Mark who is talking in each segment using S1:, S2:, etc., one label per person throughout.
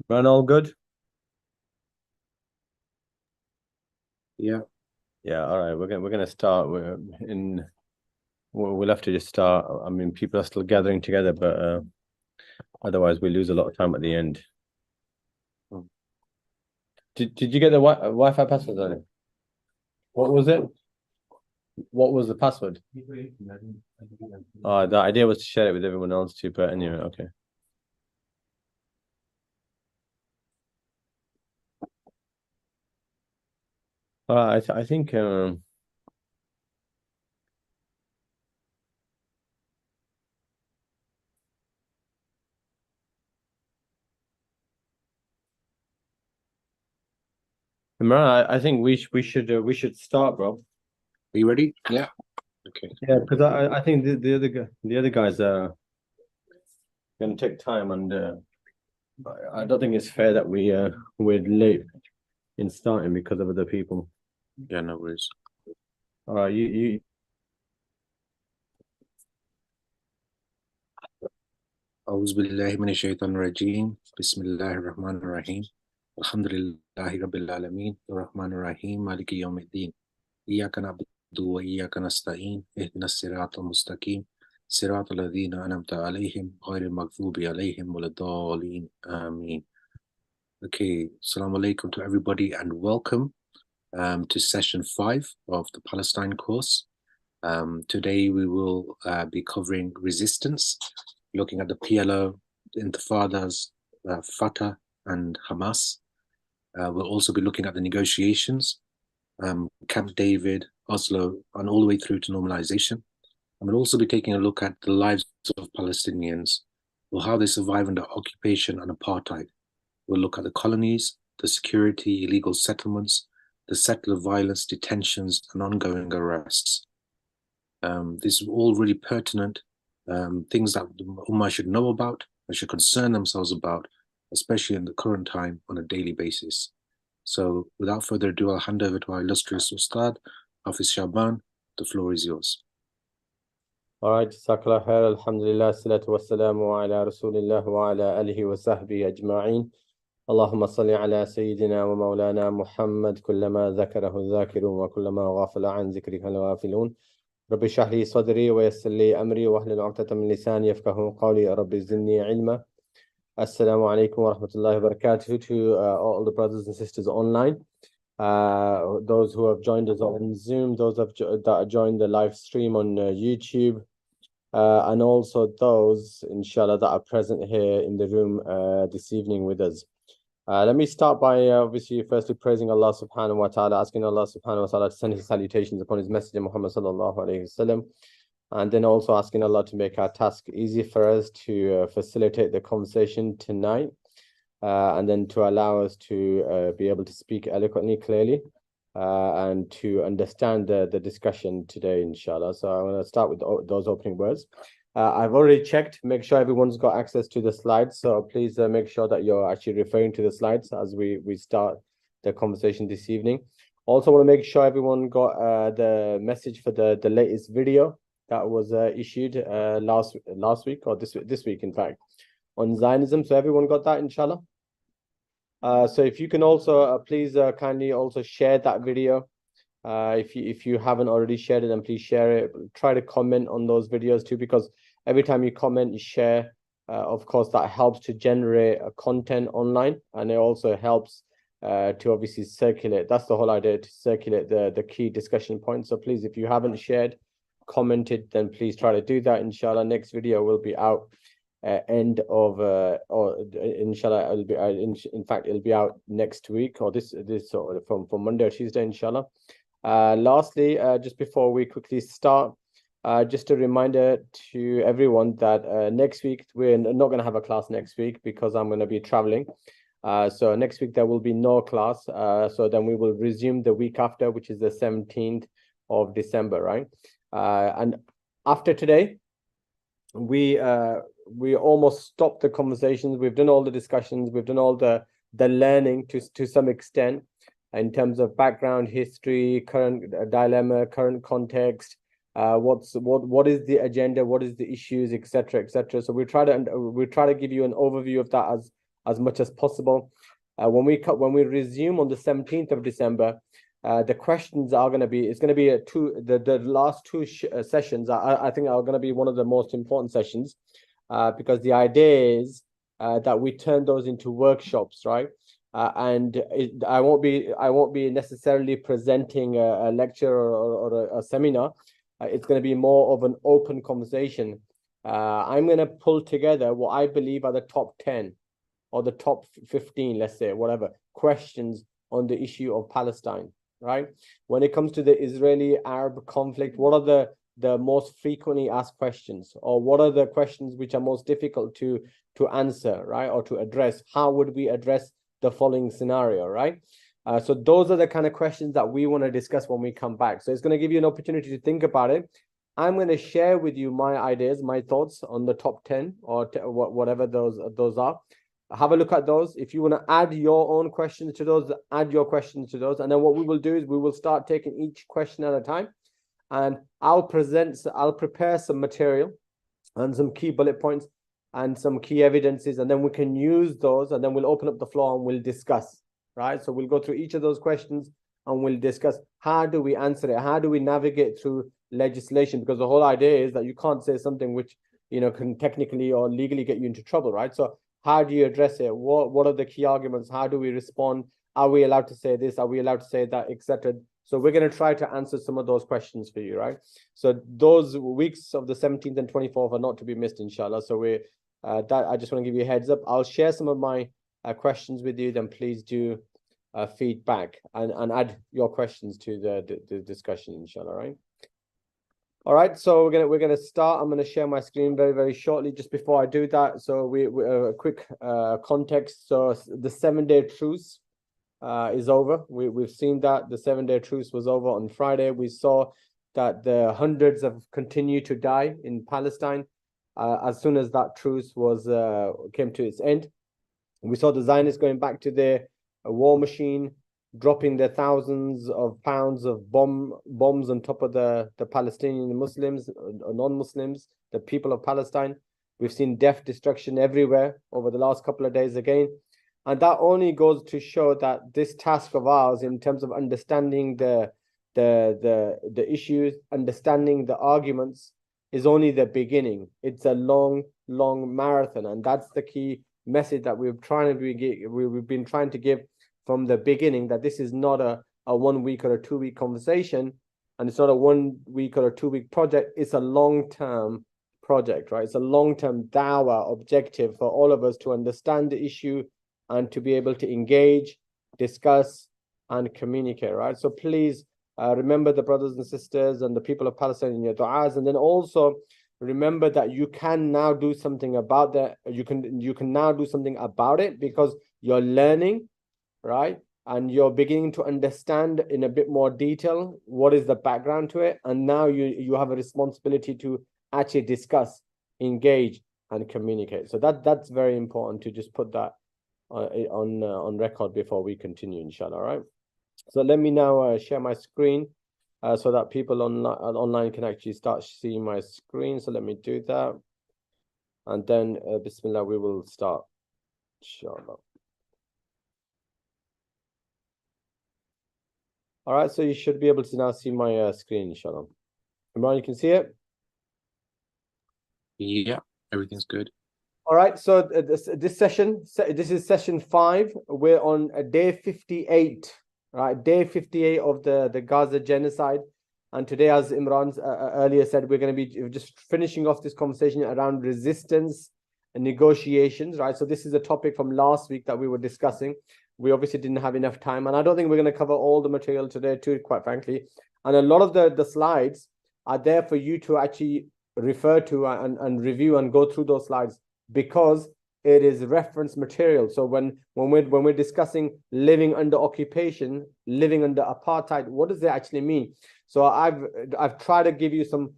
S1: Run all good?
S2: Yeah.
S1: Yeah, all right. We're gonna start. We'll have to just start. I mean, people are still gathering together, but otherwise we lose a lot of time at the end.
S2: Mm.
S1: Did you get the Wi-Fi password on it? What was it? What was the password? The idea was to share it with everyone else too, but anyway, okay. I think Imran, I think we should start, bro.
S2: Are you ready? Yeah. Okay.
S1: Yeah, because I think the other guys are gonna take time, and I don't think it's fair that we're late in starting because of other people.
S2: Yeah, no worries.
S1: All right, you
S2: أعوذ بالله من الشيطان الرجيم بسم الله الرحمن الرحيم الحمد لله رب العالمين الرحمن الرحيم مالك يوم الدين إياك نعبد وإياك نستعين اهدنا الصراط المستقيم صراط الذين أنعمت عليهم غير المغضوب عليهم ولا الضالين آمين. Okay, Assalamu alaikum to everybody and welcome to session 5 of the Palestine course. Today we will be covering resistance, looking at the PLO, Intifadas, Fatah and Hamas. We'll also be looking at the negotiations, Camp David, Oslo, and all the way through to normalization. And we'll also be taking a look at the lives of Palestinians, or how they survive under occupation and apartheid. We'll look at the colonies, the security, illegal settlements, the settler violence, detentions, and ongoing arrests. This is all really pertinent things that the Ummah should know about and should concern themselves about, especially in the current time on a daily basis. So without further ado, I'll hand over to our illustrious Ustad, Hafiz Shaban. The floor is yours.
S1: all right, Jazakallah khair, alhamdulillah, salatu wassalamu ala rasulillah wa ala alihi wa sahbihi ajma'in. اللهم صل على سيدنا ومولانا محمد كلما ذكره الذاكرون وكلما غافل عن ذكره الغافلون رب اشرح لي صدري ويسر لي أمري واحلل عقدة من لساني يفقهوا قولي رب زدني علما. Assalamu alaikum wa rahmatullahi wa barakatuh to all the brothers and sisters online, those who have joined us on Zoom, those that have joined the live stream on YouTube, and also those, inshallah, that are present here in the room this evening with us. Let me start by obviously firstly praising Allah subhanahu wa ta'ala, asking Allah subhanahu wa ta'ala to send his salutations upon his messenger Muhammad sallallahu alayhi wasallam, and then also asking Allah to make our task easy for us, to facilitate the conversation tonight, and then to allow us to be able to speak eloquently, clearly, and to understand the discussion today, inshallah. So I want to start with those opening words. I've already checked, make sure everyone's got access to the slides. So please make sure that you're actually referring to the slides as we start the conversation this evening. Also want to make sure everyone got the message for the latest video that was issued last week, or this week, in fact, on Zionism. So everyone got that, inshallah. So if you can also please kindly also share that video. If you haven't already shared it, then please share it. Try to comment on those videos too, because every time you comment, you share, of course, that helps to generate content online, and it also helps to obviously circulate. That's the whole idea, to circulate the key discussion points. So please, if you haven't shared, commented, then please try to do that. Inshallah, next video will be out end of or inshallah it'll be in fact it'll be out next week, or this from Monday or Tuesday, inshallah. Lastly, just before we quickly start, just a reminder to everyone that next week we're not going to have a class next week because I'm going to be traveling. So next week there will be no class. So then we will resume the week after, which is the 17th of December, right? And after today, we almost stopped the conversations. We've done all the discussions. We've done all the learning to some extent, in terms of background, history, current dilemma, current context, what is the agenda, what is the issues, etc., etc. So we try to give you an overview of that as much as possible. When we resume on the 17th of December, the questions are going to be, it's going to be the last two sessions I think are going to be one of the most important sessions, because the idea is that we turn those into workshops, right? And I won't be necessarily presenting a lecture or a seminar. It's going to be more of an open conversation. I'm going to pull together what I believe are the top 10 or the top 15, let's say, whatever, questions on the issue of Palestine, right? When it comes to the Israeli-Arab conflict, what are the most frequently asked questions, or what are the questions which are most difficult to answer, right, or to address? How would we address the following scenario, right? So those are the kind of questions that we want to discuss when we come back. So it's going to give you an opportunity to think about it. I'm going to share with you my ideas, my thoughts on the top 10 or whatever those are. Have a look at those. If you want to add your own questions to those, add your questions to those. And then what we will do is we will start taking each question at a time. And I'll prepare some material and some key bullet points and some key evidences, and then we can use those, and then we'll open up the floor and we'll discuss, right? So we'll go through each of those questions and we'll discuss how do we answer it, how do we navigate through legislation, because the whole idea is that you can't say something which, you know, can technically or legally get you into trouble, right? So how do you address it? What are the key arguments? How do we respond? Are we allowed to say this? Are we allowed to say that, etc.? So we're going to try to answer some of those questions for you, right? So those weeks of the 17th and 24th are not to be missed, inshallah. So I just want to give you a heads up. I'll share some of my questions with you. Then please do feedback and add your questions to the discussion, inshallah, right? All right, so we're gonna start. I'm gonna share my screen very, very shortly. Just before I do that, so we a quick context. So the 7-day truce is over. We've seen that the 7-day truce was over on Friday. We saw that the hundreds have continued to die in Palestine as soon as that truce came to its end. We saw the Zionists going back to their war machine, dropping their thousands of pounds of bombs on top of the Palestinian Muslims, non-Muslims, the people of Palestine. We've seen death, destruction everywhere over the last couple of days again. And that only goes to show that this task of ours, in terms of understanding the issues, understanding the arguments, is only the beginning. It's a long, long marathon, and that's the key message that we've been trying to give from the beginning, that this is not a 1 week or a 2 week conversation, and it's not a 1 week or a 2 week project. It's a long-term project, right? It's a long-term dawah objective for all of us to understand the issue and to be able to engage, discuss, and communicate, right? So please remember the brothers and sisters and the people of Palestine in your du'as, and then also remember that you can now do something about that. You can now do something about it, because you're learning, right? And you're beginning to understand in a bit more detail what is the background to it. And now you have a responsibility to actually discuss, engage, and communicate. So that's very important to just put that on record before we continue, inshallah, right? So let me now share my screen so that people online can actually start seeing my screen. So let me do that. And then, Bismillah, we will start, inshallah. All right, so you should be able to now see my screen, inshallah. Imran, you can see it?
S2: Yeah, everything's good.
S1: All right, so this is session 5. We're on day 58, right? Day 58 of the Gaza genocide. And today, as Imran earlier said, we're going to be just finishing off this conversation around resistance and negotiations, right? So this is a topic from last week that we were discussing. We obviously didn't have enough time, and I don't think we're going to cover all the material today too, quite frankly. And a lot of the slides are there for you to actually refer to and review and go through those slides, because it is reference material. So when we're discussing living under occupation, living under apartheid, what does that actually mean? So I've tried to give you some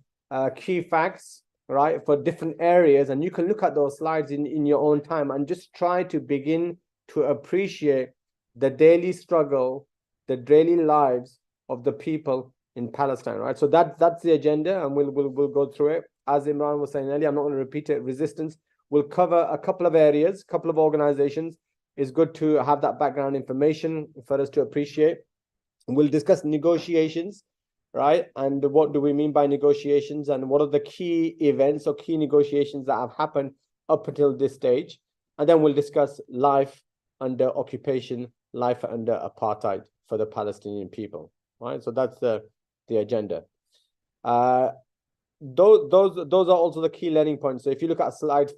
S1: key facts, right, for different areas, and you can look at those slides in your own time and just try to begin to appreciate the daily struggle, the daily lives of the people in Palestine, right? So that's the agenda, and we'll go through it. As Imran was saying earlier, I'm not going to repeat it. Resistance, We'll cover a couple of areas, couple of organizations. It's good to have that background information for us to appreciate. We'll discuss negotiations, right? And what do we mean by negotiations, and what are the key events or key negotiations that have happened up until this stage. And then we'll discuss life under occupation, life under apartheid for the Palestinian people, right? So that's the agenda. Those are also the key learning points. So if you look at slide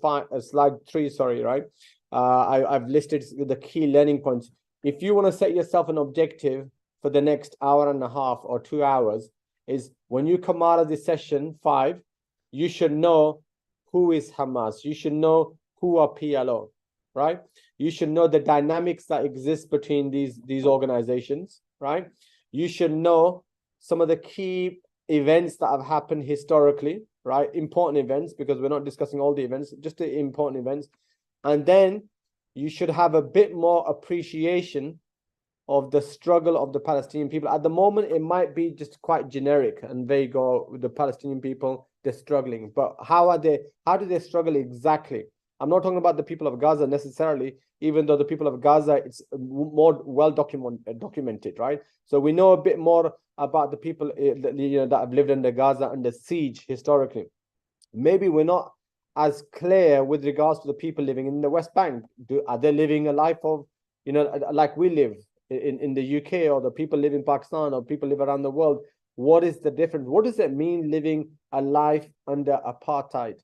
S1: 3, sorry, right? I've listed the key learning points. If you want to set yourself an objective for the next hour and a half or 2 hours, is when you come out of this session 5, you should know who is Hamas. You should know who are PLO, right? You should know the dynamics that exist between these organizations, right? You should know some of the key events that have happened historically, right? Important events, because we're not discussing all the events, just the important events. And then you should have a bit more appreciation of the struggle of the Palestinian people. At the moment, it might be just quite generic and vague, or the Palestinian people, they're struggling. But how do they struggle exactly? I'm not talking about the people of Gaza necessarily, even though the people of Gaza, it's more well documented, right? So we know a bit more about the people that have lived under Gaza under siege historically. Maybe we're not as clear with regards to the people living in the West Bank. Are they living a life of, like we live in the UK, or the people live in Pakistan, or people live around the world? What is the difference? What does it mean living a life under apartheid,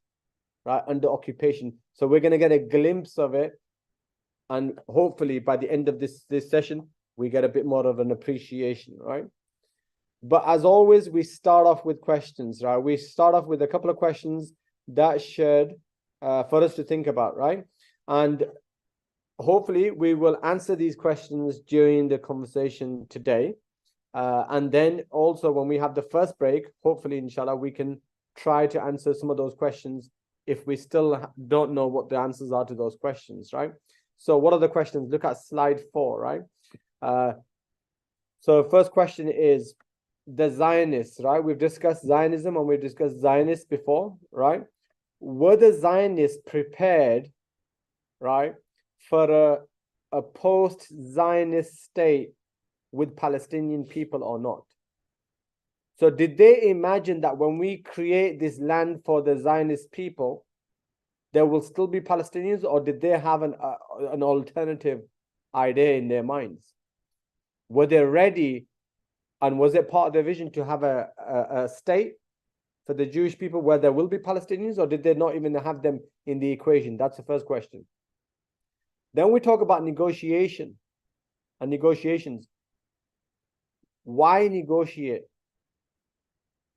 S1: right? Under occupation. So we're going to get a glimpse of it. And hopefully by the end of this session, we get a bit more of an appreciation, right? But as always, we start off with questions, right? We start off with a couple of questions that should, for us to think about, right? And hopefully we will answer these questions during the conversation today. And then also when we have the first break, hopefully, inshallah, we can try to answer some of those questions if we still don't know what the answers are to those questions, right? So what are the questions? Look at slide 4, right? So first question is the Zionists, right? We've discussed Zionism and we've discussed Zionists before, right? Were the Zionists prepared, right, for a post-Zionist state with Palestinian people or not? So did they imagine that when we create this land for the Zionist people, there will still be Palestinians, or did they have an alternative idea in their minds? Were they ready, and was it part of their vision to have a state for the Jewish people where there will be Palestinians, or did they not even have them in the equation? That's the first question. Then we talk about negotiation and negotiations. Why negotiate?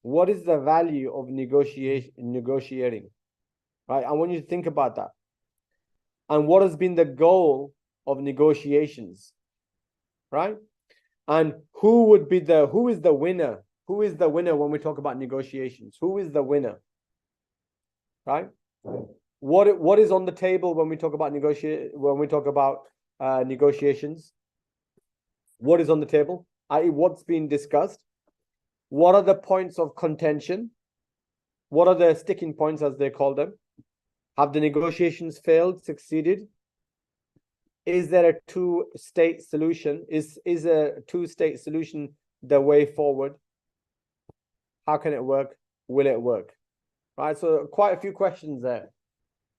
S1: What is the value of negotiating? Right? I want you to think about that. And what has been the goal of negotiations? Right? And who is the winner? Who is the winner when we talk about negotiations? Who is the winner? Right? What is on the table when we talk about negotiations? What is on the table? I.e., what's being discussed? What are the points of contention? What are the sticking points, as they call them? Have the negotiations failed, succeeded? Is there a two-state solution? Is a two-state solution the way forward? How can it work? Will it work? Right, so quite a few questions there.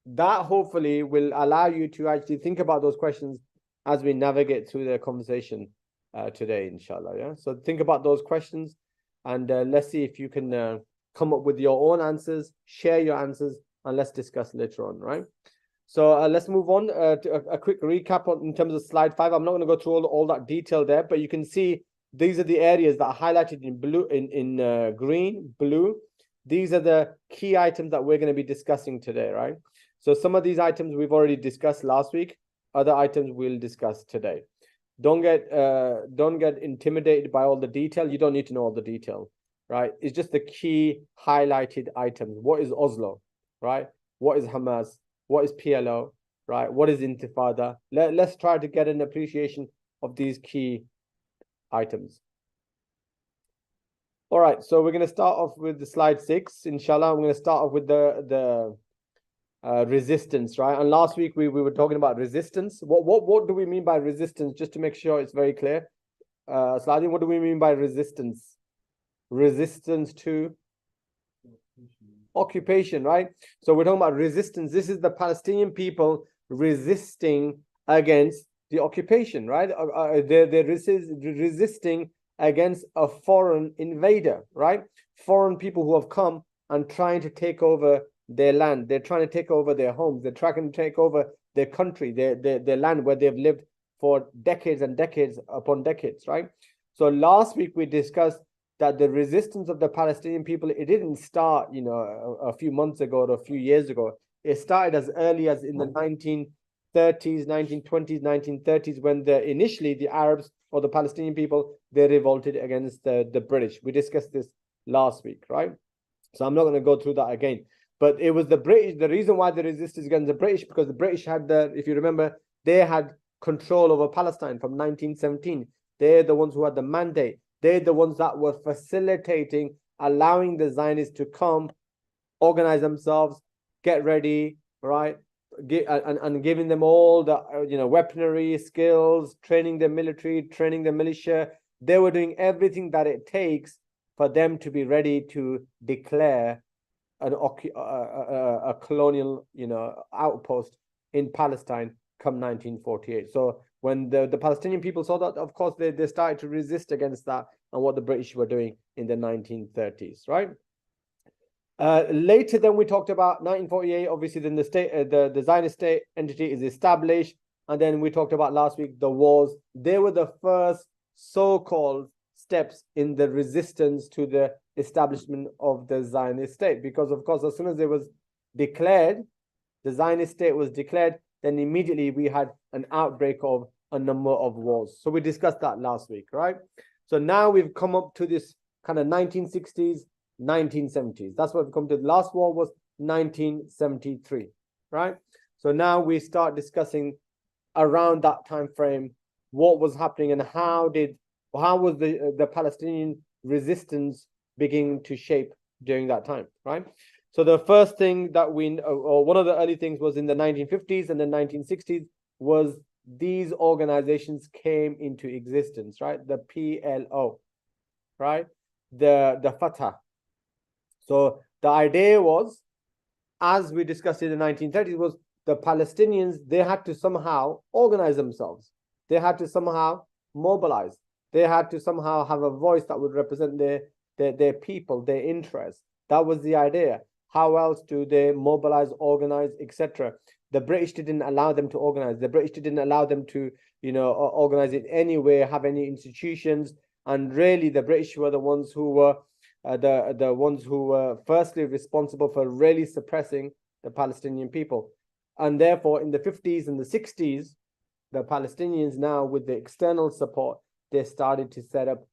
S1: That hopefully will allow you to actually think about those questions as we navigate through the conversation today, inshallah. Yeah, so think about those questions, and let's see if you can come up with your own answers, share your answers, and let's discuss later on, right? So let's move on to a quick recap in terms of slide 5. I'm not going to go through all that detail there, but you can see these are the areas that are highlighted in blue, in green, blue. These are the key items that we're going to be discussing today, right? So some of these items we've already discussed last week. Other items we'll discuss today. Don't get intimidated by all the detail. You don't need to know all the detail, right? It's just the key highlighted items. What is Oslo, right? What is Hamas? What is PLO, right? What is Intifada? Let's try to get an appreciation of these key items. All right, so we're going to start off with the slide 6. Inshallah, I'm going to start off with the resistance, right? And last week we were talking about resistance. What do we mean by resistance? Just to make sure it's very clear. Saladin, what do we mean by resistance? Resistance to occupation, right? So we're talking about resistance. This is the Palestinian people resisting against the occupation, right? They're resisting against a foreign invader, right? Foreign people who have come and trying to take over their land. They're trying to take over their homes. They're trying to take over their country, their land where they've lived for decades and decades upon decades, right? So last week we discussed that the resistance of the Palestinian people, it didn't start, a few months ago or a few years ago. It started as early as in the 1930s, 1920s, 1930s, when initially the Arabs or the Palestinian people, they revolted against the British. We discussed this last week, right? So I'm not going to go through that again. But it was the British, the reason why they resisted against the British, because the British had if you remember, they had control over Palestine from 1917. They're the ones who had the mandate. They're the ones that were facilitating, allowing the Zionists to come, organize themselves, get ready, right? And giving them all the weaponry, skills, training the military, training the militia. They were doing everything that it takes for them to be ready to declare a colonial outpost in Palestine come 1948. So when the Palestinian people saw that, of course they started to resist against that and what the British were doing in the 1930s, right? Later then we talked about 1948, obviously then the state, the Zionist state entity is established, and then we talked about last week the wars. They were the first so-called steps in the resistance to the establishment of the Zionist state, because of course as soon as it was declared, the Zionist state was declared, then immediately we had an outbreak of a number of wars. So we discussed that last week, right? So now we've come up to this kind of 1960s, 1970s. That's what we've come to. The last war was 1973, right? So now we start discussing around that time frame what was happening and how was the Palestinian resistance beginning to shape during that time, right? So the first thing that or one of the early things was in the 1950s and the 1960s was these organizations came into existence, right? The PLO, right? The Fatah. So the idea was, as we discussed in the 1930s, was the Palestinians, they had to somehow organize themselves. They had to somehow mobilize. They had to somehow have a voice that would represent their people, their interests. That was the idea. How else do they mobilize, organize, etc.? The British didn't allow them to organize. The British didn't allow them to, organize it anywhere, have any institutions. And really, the British were the ones who were the ones who were firstly responsible for really suppressing the Palestinian people. And therefore, in the 50s and the 60s, the Palestinians now, with the external support, they started to set up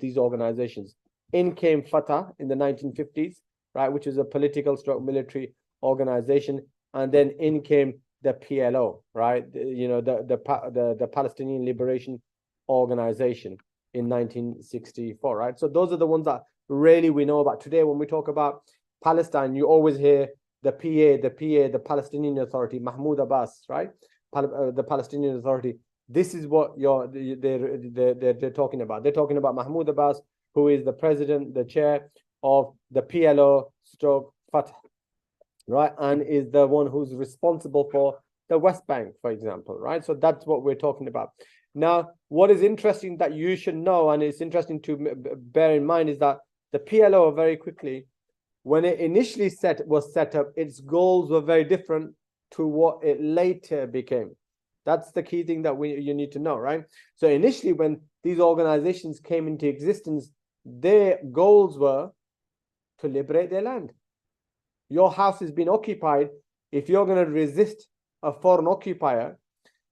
S1: these organizations. In came Fatah in the 1950s, right, which is a political stroke military organization, and then in came the PLO, right, the Palestinian Liberation Organization in 1964, right? So those are the ones that really we know about today. When we talk about Palestine, you always hear the the Palestinian Authority, Mahmoud Abbas, right? The Palestinian Authority. This is what they're talking about. They're talking about Mahmoud Abbas, who is the president, the chair of the PLO stroke Fatah, right? And is the one who's responsible for the West Bank, for example, right? So that's what we're talking about. Now, what is interesting that you should know, and it's interesting to bear in mind, is that the PLO, very quickly, when it initially was set up, its goals were very different to what it later became. That's the key thing that you need to know, right? So initially, when these organizations came into existence, their goals were to liberate their land. Your house has been occupied. If you're going to resist a foreign occupier,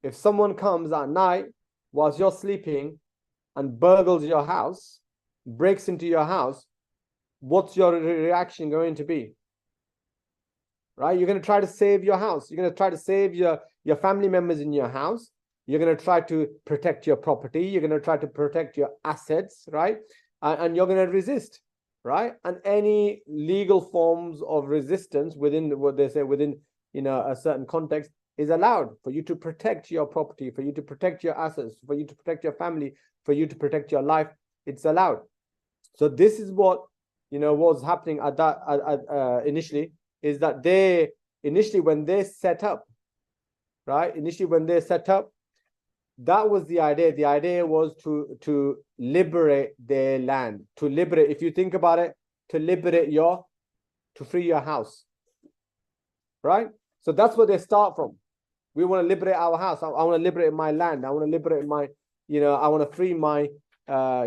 S1: if someone comes at night whilst you're sleeping and burgles your house, breaks into your house, what's your reaction going to be? Right? You're going to try to save your house. You're going to try to save your family members in your house. You're going to try to protect your property. You're going to try to protect your assets, right? And you're going to resist, right? And any legal forms of resistance within what they say within, you know, a certain context is allowed for you to protect your property, for you to protect your assets, for you to protect your family, for you to protect your life. It's allowed. So this is what, you know, was happening at that initially, is that they initially when they set up, right? Initially when they set up, that was the idea. The idea was to liberate their land, to liberate, if you think about it, to liberate to free your house, right? So that's where they start from. We want to liberate our house. I want to liberate my land. I want to liberate my, you know, I want to free my,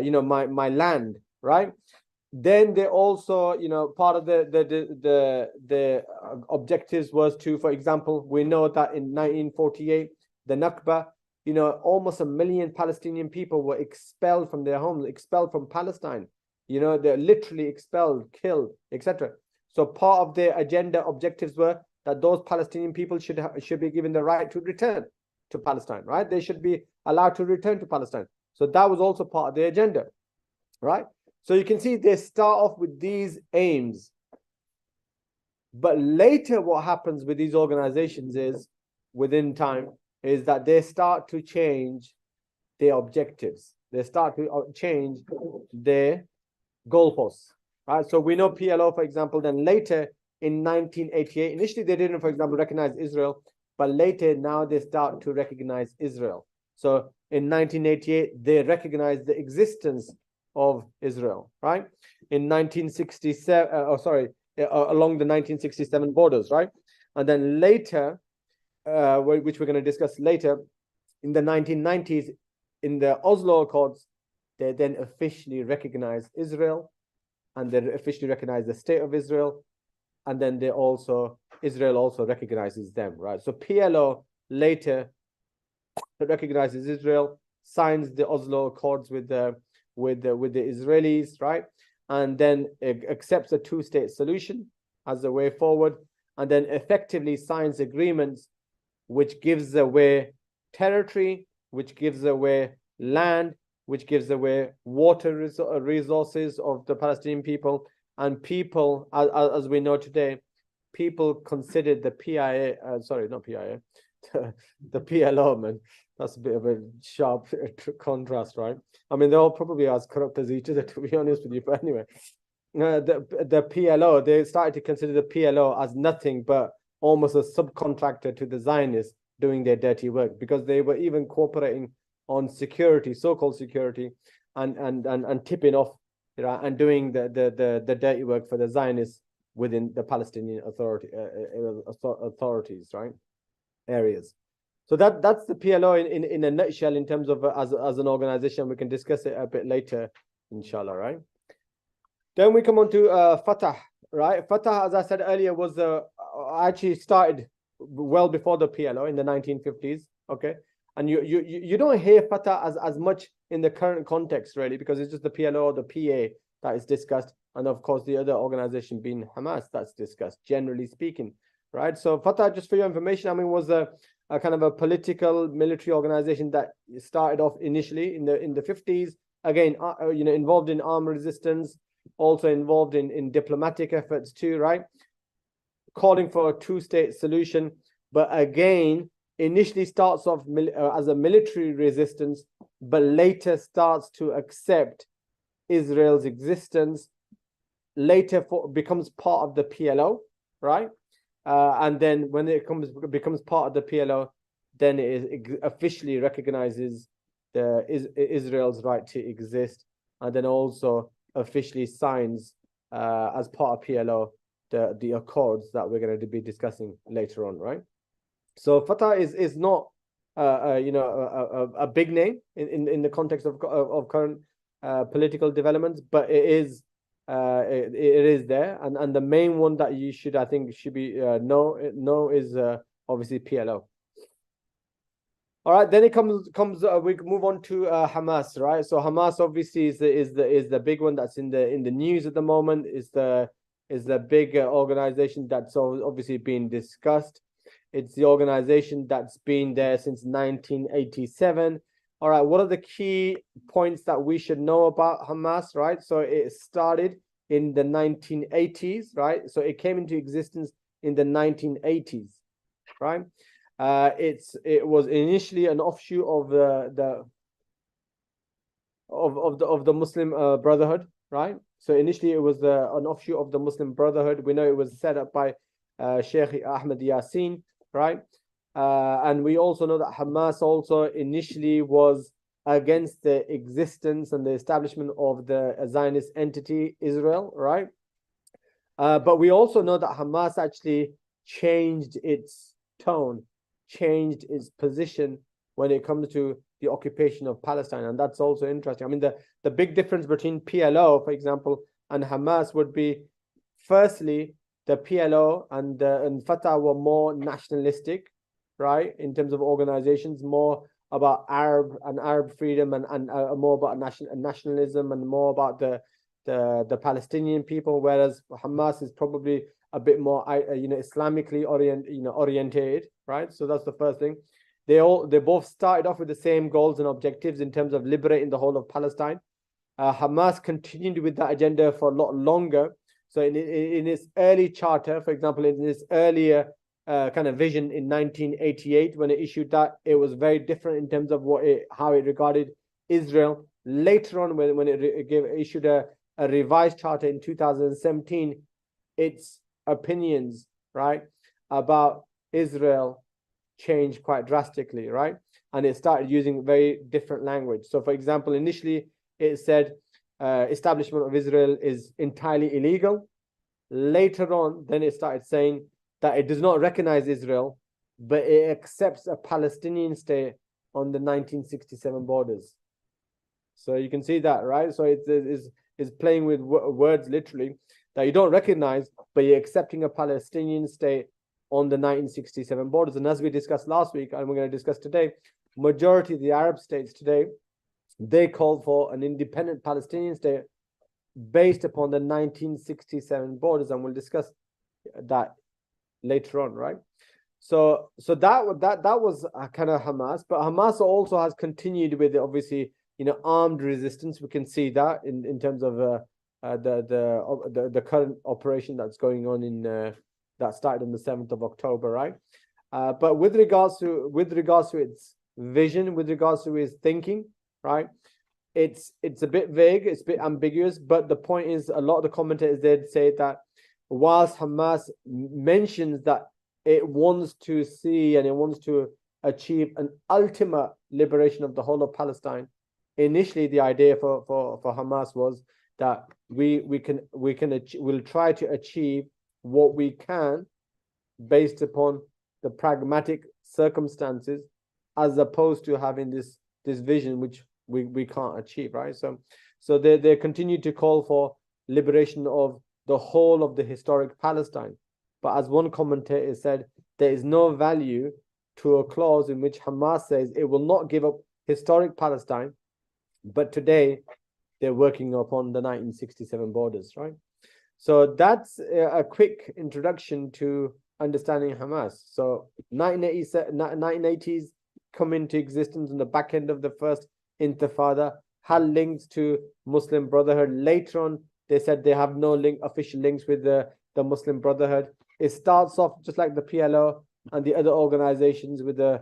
S1: you know, my land, right? Then they also, you know, part of the objectives was to, for example, we know that in 1948, the Nakba, you know, almost 1 million Palestinian people were expelled from their homes, expelled from Palestine. You know, they're literally expelled, killed, etc. So part of their agenda objectives were that those Palestinian people should be given the right to return to Palestine, right? They should be allowed to return to Palestine. So that was also part of the agenda, right? So you can see they start off with these aims. But later what happens with these organizations is, within time, is that they start to change their objectives. They start to change their goalposts, right? So we know PLO, for example, then later in 1988, initially they didn't, for example, recognize Israel, but later now they start to recognize Israel. So in 1988, they recognized the existence of Israel, right? In 1967, along the 1967 borders, right? And then later, which we're going to discuss later, in the 1990s, in the Oslo Accords, they then officially recognize Israel, and they officially recognize the state of Israel, and then Israel also recognizes them, right? So PLO later recognizes Israel, signs the Oslo Accords with the Israelis, right? And then accepts a two-state solution as a way forward, and then effectively signs agreements which gives away territory, which gives away land, which gives away water resources of the Palestinian people. And people, as we know today, people considered the PIA, sorry, not PIA, the PLO, man. That's a bit of a sharp contrast, right? I mean, they're all probably as corrupt as each other, to be honest with you. But anyway, the PLO, they started to consider the PLO as nothing but almost a subcontractor to the Zionists doing their dirty work, because they were even cooperating on security, so-called security, and tipping off, you know, and doing the dirty work for the Zionists within the Palestinian authorities, right? Areas. So that's the PLO in a nutshell, in terms of as an organization. We can discuss it a bit later, inshallah, right? Then we come on to Fatah, right? Fatah, as I said earlier, was actually started well before the PLO in the 1950s, okay? And you don't hear Fatah as much in the current context, really, because it's just the PLO or the PA that is discussed, and of course the other organization being Hamas that's discussed, generally speaking, right? So Fatah, just for your information, I mean, was a kind of a political military organization that started off initially in the 50s, again, you know, involved in armed resistance, also involved in diplomatic efforts too, right? Calling for a two-state solution, but again, initially starts off as a military resistance, but later starts to accept Israel's existence, later becomes part of the PLO, right? And then when it becomes part of the PLO, then it officially recognizes Israel's right to exist, and then also officially signs as part of PLO the accords that we're going to be discussing later on, right? So Fatah is not you know, a big name in the context of current political developments, but it is there, and the main one that you should, I think, should be know is obviously PLO. All right, then it comes we move on to Hamas, right? So Hamas obviously is the big one that's in the news at the moment. Is the big organization that's obviously being discussed. It's the organization that's been there since 1987. All right, what are the key points that we should know about Hamas, right? So it started in the 1980s, right? So it came into existence in the 1980s, right? It was initially an offshoot of the Muslim Brotherhood, right? So initially it was an offshoot of the Muslim Brotherhood. We know it was set up by Sheikh Ahmed Yassin, right? And we also know that Hamas also initially was against the existence and the establishment of the Zionist entity Israel, right? But we also know that Hamas actually changed its tone, changed its position when it comes to the occupation of Palestine. And that's also interesting. I mean, the big difference between PLO, for example, and Hamas would be, firstly, the PLO and Fatah were more nationalistic, right, in terms of organizations, more about Arab freedom and more about nationalism and more about the Palestinian people, whereas Hamas is probably a bit more Islamically oriented, right? So that's the first thing. They both started off with the same goals and objectives in terms of liberating the whole of Palestine. Hamas continued with that agenda for a lot longer. So in its early charter, for example, in its earlier kind of vision in 1988, when it issued that, it was very different in terms of how it regarded Israel. Later on, when it issued a revised charter in 2017, its opinions, right, about Israel changed quite drastically, right? And it started using very different language. So, for example, initially it said establishment of Israel is entirely illegal. Later on, then it started saying that it does not recognize Israel, but it accepts a Palestinian state on the 1967 borders. So you can see that, right? So it's playing with words literally, that you don't recognize, but you're accepting a Palestinian state on the 1967 borders. And as we discussed last week, and we're going to discuss today, majority of the Arab states today, they call for an independent Palestinian state based upon the 1967 borders, and we'll discuss that later on, right? So that was kind of Hamas, but Hamas also has continued with, obviously, armed resistance. We can see that in terms of the current operation that's going on in that started on the 7th of October, right? But with regards to its vision, with regards to its thinking, right? It's a bit vague, it's a bit ambiguous, but the point is, a lot of the commentators did say that whilst Hamas mentions that it wants to see and it wants to achieve an ultimate liberation of the whole of Palestine, initially the idea for Hamas was that we'll try to achieve what we can based upon the pragmatic circumstances, as opposed to having this vision which we can't achieve, right? So they continue to call for liberation of the whole of the historic Palestine. But as one commentator said, there is no value to a clause in which Hamas says it will not give up historic Palestine, but today they're working upon the 1967 borders, right? So that's a quick introduction to understanding Hamas. So 1980s come into existence in the back end of the first Intifada, had links to Muslim Brotherhood. Later on, they said they have no official links with the Muslim Brotherhood. It starts off just like the PLO and the other organizations with the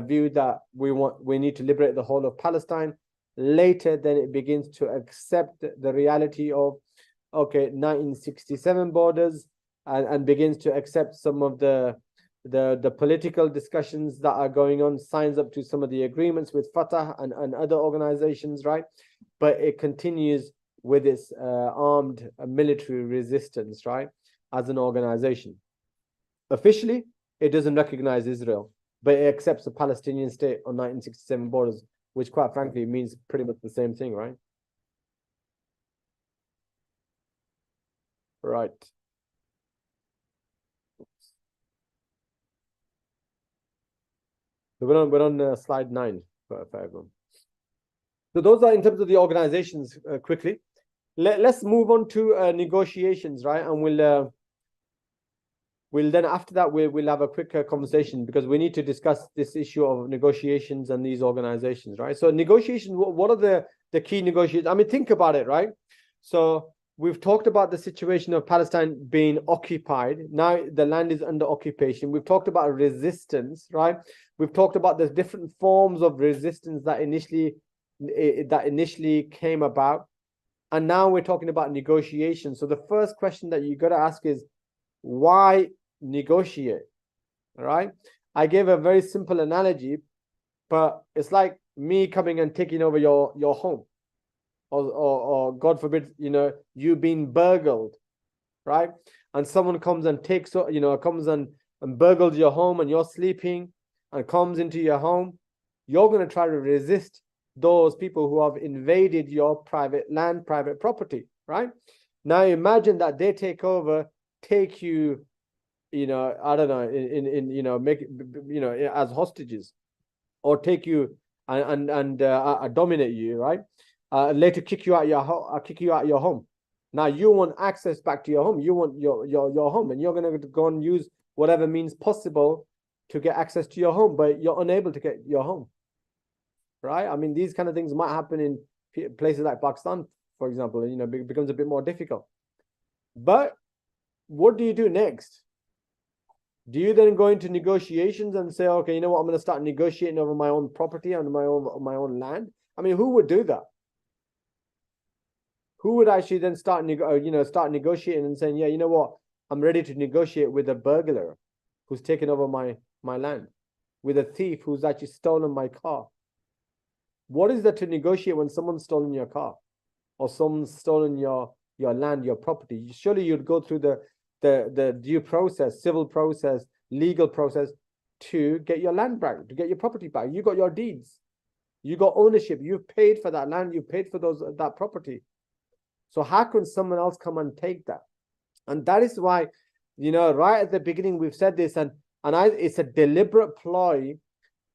S1: view that we need to liberate the whole of Palestine. Later, then it begins to accept the reality of 1967 borders and begins to accept some of the political discussions that are going on, signs up to some of the agreements with Fatah and other organizations, right? But it continues with its armed military resistance, right, as an organization. Officially, it doesn't recognize Israel, but it accepts a Palestinian state on 1967 borders, which quite frankly means pretty much the same thing, right? Right. So we're on slide 9 for everyone. So those are in terms of the organizations quickly. Let's move on to negotiations, right? And we'll then, after that, we'll have a quick conversation, because we need to discuss this issue of negotiations and these organizations, right? So negotiations, what are the key negotiations? I mean, think about it, right? So we've talked about the situation of Palestine being occupied. Now the land is under occupation. We've talked about resistance, right? We've talked about the different forms of resistance that initially came about. And now we're talking about negotiation. So the first question that you got to ask is, why negotiate? All right. I gave a very simple analogy, but it's like me coming and taking over your home. Or God forbid, you being burgled, right? And someone comes and comes and burgles your home, and you're sleeping and comes into your home. You're going to try to resist those people who have invaded your private land, private property, right? Now imagine that they take over, take you, I don't know, make as hostages, or take you and dominate you, right? Later kick you out your home. Now you want access back to your home. You want your home, and you're going to go and use whatever means possible to get access to your home, but you're unable to get your home, right? I mean, these kind of things might happen in places like Pakistan, for example. It becomes a bit more difficult. But what do you do next? Do you then go into negotiations and say, okay, you know what, I'm going to start negotiating over my own property and my own land? I mean, who would do that? Who would actually then start negotiating and saying, yeah, you know what, I'm ready to negotiate with a burglar who's taken over my land, with a thief who's actually stolen my car? What is there to negotiate when someone's stolen your car, or someone's stolen your land, your property? Surely you'd go through the due process, civil process, legal process to get your land back, to get your property back. You got your deeds, you got ownership, you've paid for that land, you've paid for that property. So how can someone else come and take that? And that is why, right at the beginning we've said this, and it's a deliberate ploy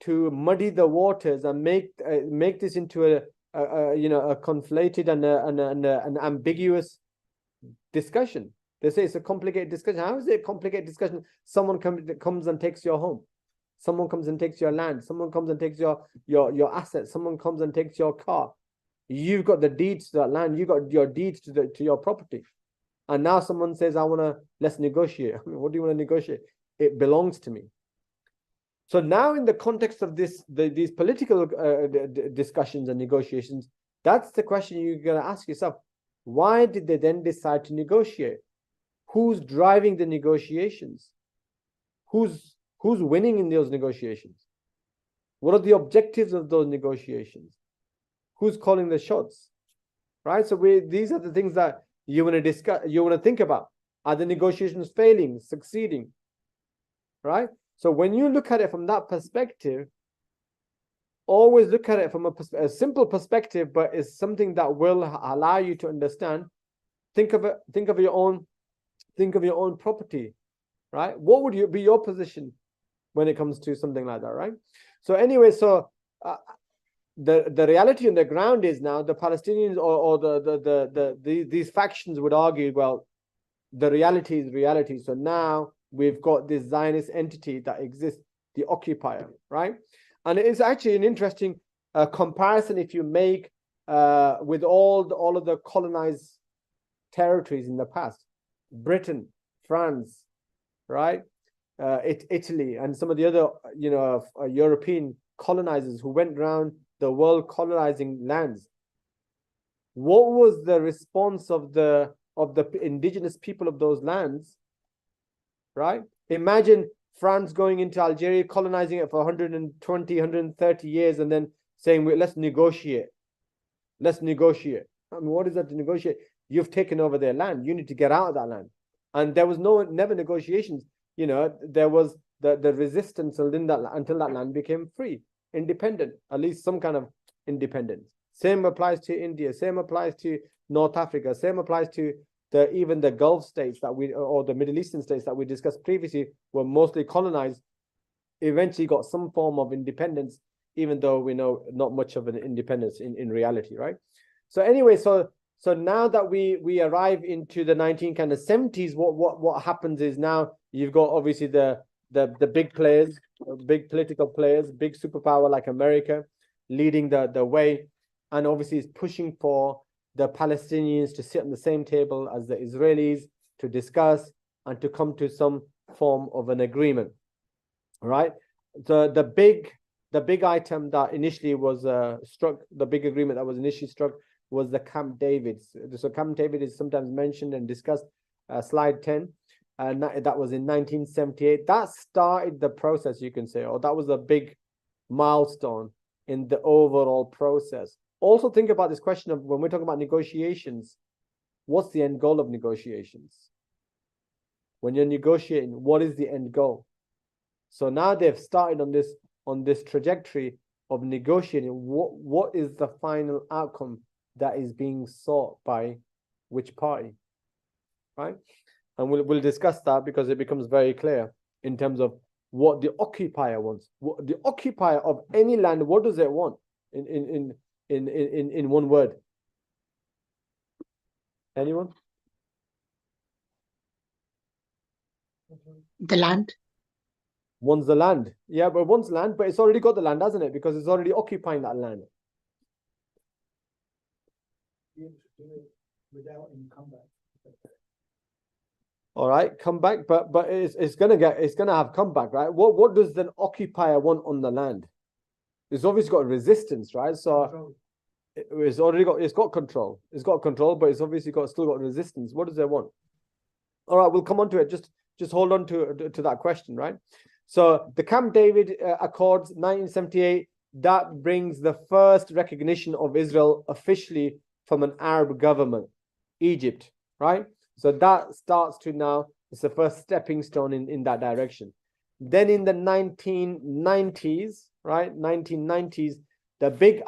S1: to muddy the waters and make this into a conflated and an ambiguous discussion. They say it's a complicated discussion. How is it a complicated discussion? Someone comes and takes your home. Someone comes and takes your land. Someone comes and takes your assets. Someone comes and takes your car. You've got the deeds to that land. You got your deeds to your property. And now someone says, let's negotiate. I mean, what do you want to negotiate? It belongs to me. So now in the context of these political discussions and negotiations, that's the question you're going to ask yourself. Why did they then decide to negotiate? Who's driving the negotiations? Who's winning in those negotiations? What are the objectives of those negotiations? Who's calling the shots? Right? So these are the things that you want to discuss, you want to think about. Are the negotiations failing, succeeding? Right? So when you look at it from that perspective, always look at it from a simple perspective, but it's something that will allow you to understand. Think of your own property, right? What would be your position when it comes to something like that, right? So anyway, the reality on the ground is now the Palestinians or these factions would argue, well, the reality is reality. So now we've got this Zionist entity that exists, the occupier, right? And it is actually an interesting comparison if you make with all of the colonized territories in the past, Britain, France, right? Italy, and some of the other European colonizers who went around the world colonizing lands. What was the response of the indigenous people of those lands? Right? Imagine France going into Algeria, colonizing it for 120, 130 years, and then saying, let's negotiate. Let's negotiate. I mean, what is that to negotiate? You've taken over their land. You need to get out of that land. And there was never negotiations. There was the resistance until that land became free, independent, at least some kind of independence. Same applies to India. Same applies to North Africa. Same applies to even the Gulf states or the Middle Eastern states that we discussed previously, were mostly colonized, eventually got some form of independence, even though we know not much of an independence in reality, right? So anyway, so now that we arrive into the 1970s, what happens is now you've got obviously the big players, big political players, big superpower like America leading the way, and obviously is pushing for the Palestinians to sit on the same table as the Israelis to discuss and to come to some form of an agreement. All right. The big item that initially was struck, the big agreement that was initially struck was the Camp David. So Camp David is sometimes mentioned and discussed, slide 10, and that was in 1978. That started the process, you can say, or that was a big milestone in the overall process. Also think about this question of when we're talking about negotiations, what's the end goal of negotiations? When you're negotiating, what is the end goal? So now they've started on this trajectory of negotiating. What is the final outcome that is being sought by which party, right? And we'll discuss that because it becomes very clear in terms of what the occupier wants. What the occupier of any land, what does it want? In one word. Anyone?
S3: The land.
S1: Wants the land. Yeah, but wants land, but it's already got the land, hasn't it? Because it's already occupying that land.
S4: Without any comeback.
S1: All right, come back, but it's gonna have comeback, right? What does the occupier want on the land? It's obviously got resistance, right? So it's got control. It's got control, but it's obviously still got resistance. What does it want? All right, we'll come on to it. Just hold on to that question, right? So the Camp David Accords, 1978, that brings the first recognition of Israel officially from an Arab government, Egypt, right? So that starts to now, it's the first stepping stone in that direction. Then in the 1990s, right? 1990s, the big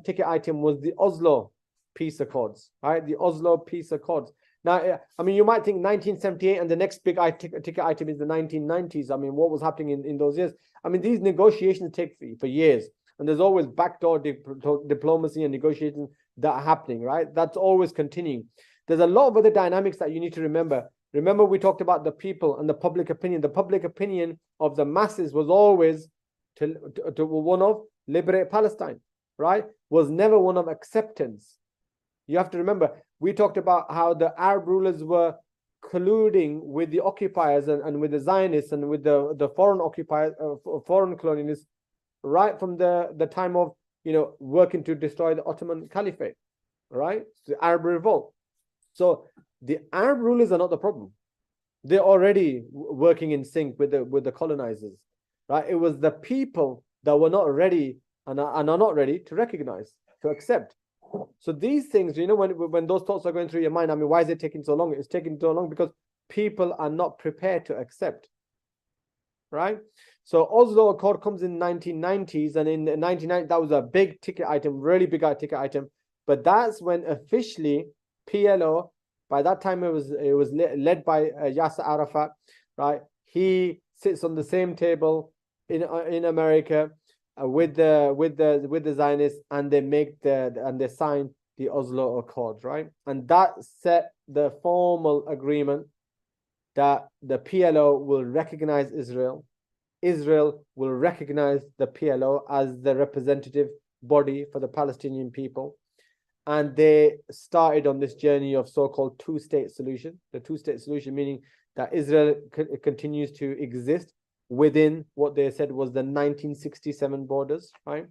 S1: ticket item was the Oslo Peace Accords, right? The Oslo Peace Accords. Now, I mean, you might think 1978 and the next big ticket item is the 1990s. I mean, what was happening in those years? I mean, these negotiations take for years, and there's always backdoor diplomacy and negotiations that are happening, right? That's always continuing. There's a lot of other dynamics that you need to remember. Remember, we talked about the people and the public opinion. The public opinion of the masses was always to one of liberate Palestine, right? Was never one of acceptance. You have to remember, we talked about how the Arab rulers were colluding with the occupiers and with the Zionists and with the foreign occupiers, foreign colonialists, right from the time of, working to destroy the Ottoman Caliphate, right? The Arab revolt. So the Arab rulers are not the problem. They're already working in sync with the colonizers, right? It was the people that were not ready and are not ready to recognize, to accept. So these things, when those thoughts are going through your mind, I mean, why is it taking so long? It's taking so long because people are not prepared to accept, right? So Oslo Accord comes in 1990s, and in 1990 that was a big ticket item, really big ticket item. But that's when officially PLO, by that time it was led by Yasser Arafat, right? He sits on the same table in America with the Zionists, and they sign the Oslo Accords, right? And that set the formal agreement that the PLO will recognize Israel. Israel will recognize the PLO as the representative body for the Palestinian people. And they started on this journey of so-called two-state solution. The two-state solution meaning that Israel continues to exist within what they said was the 1967 borders, right?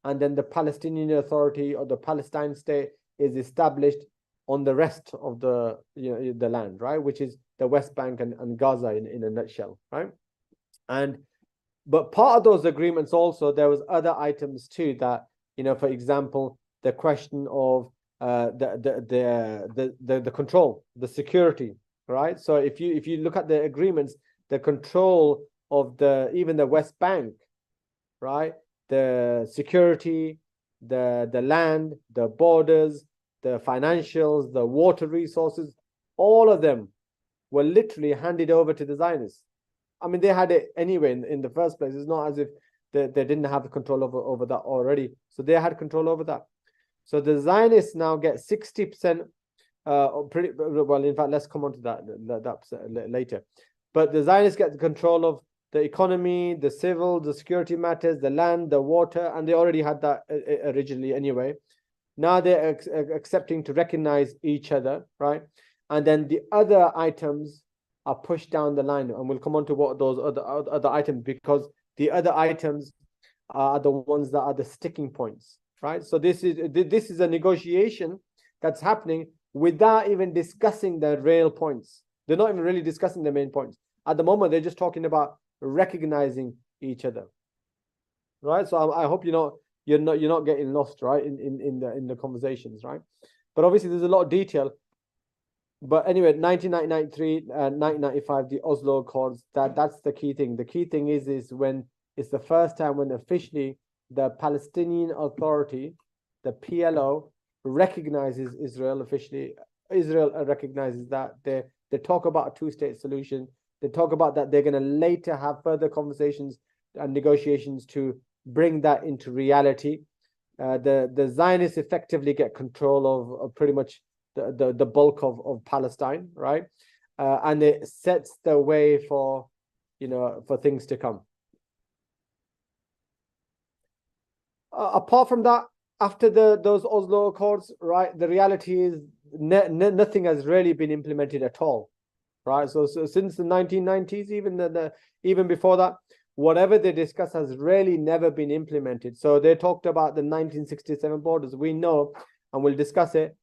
S1: And then the Palestinian Authority or the Palestine state is established on the rest of the land, right? Which is the West Bank and Gaza in a nutshell, right? But part of those agreements also, there was other items too that, for example, the question of the control, the security, right? So if you look at the agreements, the control of even the West Bank, right? The security, the land, the borders, the financials, the water resources, all of them were literally handed over to the Zionists. I mean, they had it anyway in the first place. It's not as if they didn't have control over that already. So they had control over that. So the Zionists now get 60%. Pretty well. In fact, let's come on to that later. But the Zionists get control of the economy, the civil, the security matters, the land, the water, and they already had that originally anyway. Now they're accepting to recognize each other, right? And then the other items are pushed down the line, and we'll come on to what those other items, because the other items are the ones that are the sticking points, right? So this is a negotiation that's happening without even discussing the real points. They're not even really discussing the main points. At the moment, they're just talking about recognizing each other, right? So I hope you're not getting lost, right, in the conversations, right? But obviously there's a lot of detail. But anyway, 1993, 1995, the Oslo Accords, that's the key thing. The key thing is when it's the first time when officially the Palestinian Authority, the PLO, recognizes Israel officially. Israel recognizes that. They talk about a two-state solution. They talk about that they're going to later have further conversations and negotiations to bring that into reality. The Zionists effectively get control of pretty much the bulk of Palestine, right? And it sets the way for things to come. Apart from that, after those Oslo Accords, right, the reality is nothing has really been implemented at all, right? So since the 1990s, even before that, whatever they discuss has really never been implemented. So they talked about the 1967 borders. We know, and we'll discuss it,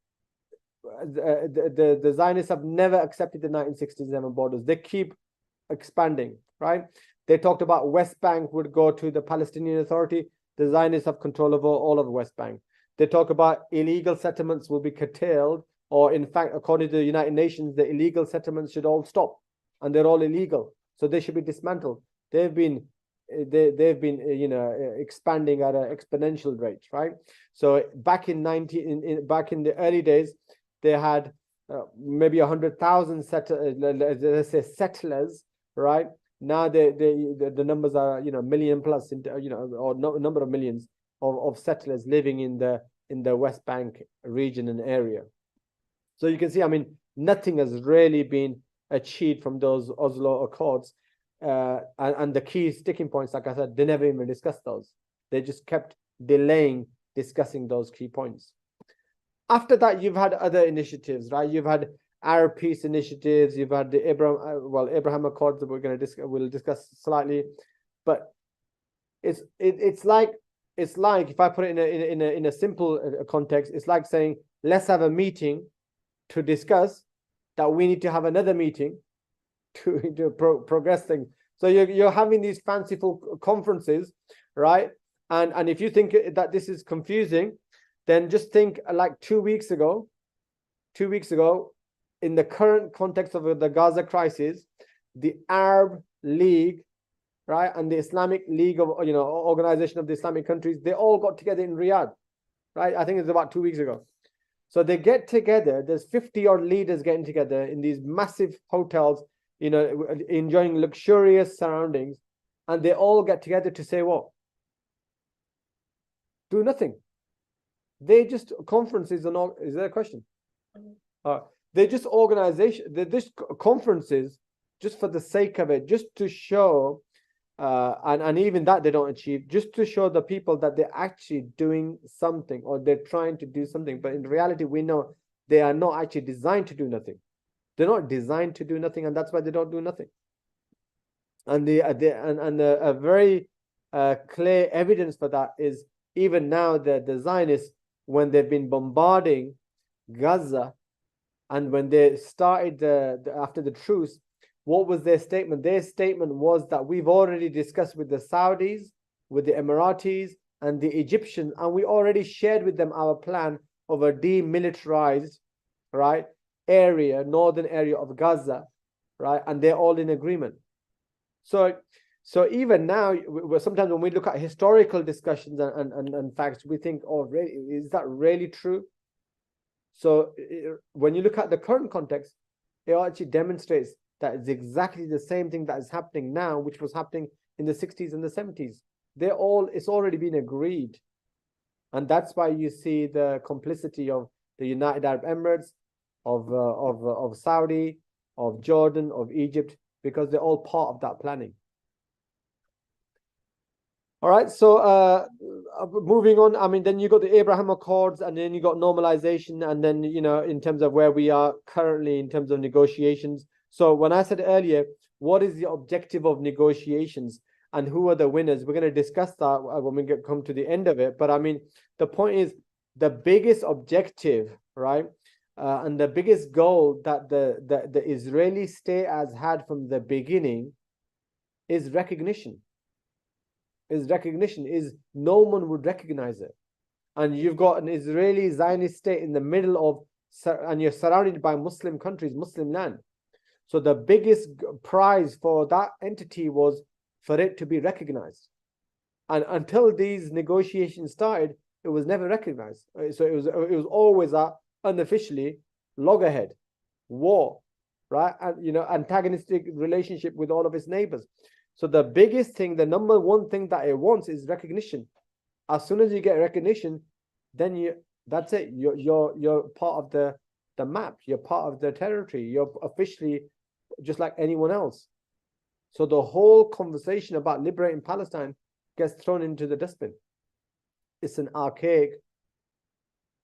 S1: the Zionists have never accepted the 1967 borders. They keep expanding, right? They talked about West Bank would go to the Palestinian Authority. The Zionists have control over all of the West Bank. They talk about illegal settlements will be curtailed, or in fact, according to the United Nations, the illegal settlements should all stop, and they're all illegal, so they should be dismantled. They've been expanding at an exponential rate, right? So back in the early days, they had maybe 100,000 settlers, right? Now the numbers are million plus, or number of millions of settlers living in the West Bank region and area. So you can see, I mean, nothing has really been achieved from those Oslo Accords, and the key sticking points, like I said, they never even discussed those. They just kept delaying discussing those key points. After that, you've had other initiatives, right? You've had Arab peace initiatives. You've had the Abraham Accords that we'll discuss slightly, but it's like if I put it in a simple context, it's like saying, let's have a meeting to discuss that we need to have another meeting to progress things. So you're having these fanciful conferences, right? And if you think that this is confusing, then just think like 2 weeks ago, in the current context of the Gaza crisis, the Arab League, right, and the Islamic League of Organization of the Islamic countries, they all got together in Riyadh, right? I think it's about 2 weeks ago. So they get together. There's 50-odd leaders getting together in these massive hotels, enjoying luxurious surroundings, and they all get together to say what? Do nothing. They just conferences and all. Is there a question? They just conferences just for the sake of it, just to show, and even that they don't achieve, just to show the people that they're actually doing something, or they're trying to do something. But in reality, we know they are not actually designed to do nothing. They're not designed to do nothing, and that's why they don't do nothing. And a very clear evidence for that is even now the Zionists, when they've been bombarding Gaza, and when they started after the truce, what was their statement? Their statement was that we've already discussed with the Saudis, with the Emiratis, and the Egyptians, and we already shared with them our plan of a demilitarized, right, northern area of Gaza, right, and they're all in agreement. So even now, sometimes when we look at historical discussions and facts, we think, oh, really, is that really true? So when you look at the current context, it actually demonstrates that it's exactly the same thing that is happening now, which was happening in the 60s and the 70s. It's already been agreed. And that's why you see the complicity of the United Arab Emirates, of Saudi, of Jordan, of Egypt, because they're all part of that planning. All right, so moving on, I mean, then you got the Abraham Accords, and then you got normalization, and then, you know, in terms of where we are currently in terms of negotiations. So when I said earlier, what is the objective of negotiations and who are the winners? We're going to discuss that when we come to the end of it. But I mean, the point is the biggest objective, right? And the biggest goal that the Israeli state has had from the beginning is recognition. Is no one would recognize it. And you've got an Israeli Zionist state in the middle of, and you're surrounded by Muslim countries, Muslim land. So the biggest prize for that entity was for it to be recognized. And until these negotiations started, it was never recognized. So it was always a unofficially loggerhead, war, right? And, you know, antagonistic relationship with all of its neighbors. So the biggest thing, the number one thing that it wants is recognition. As soon as you get recognition, then that's it. You're part of the map. You're part of the territory. You're officially just like anyone else. So the whole conversation about liberating Palestine gets thrown into the dustbin. It's an archaic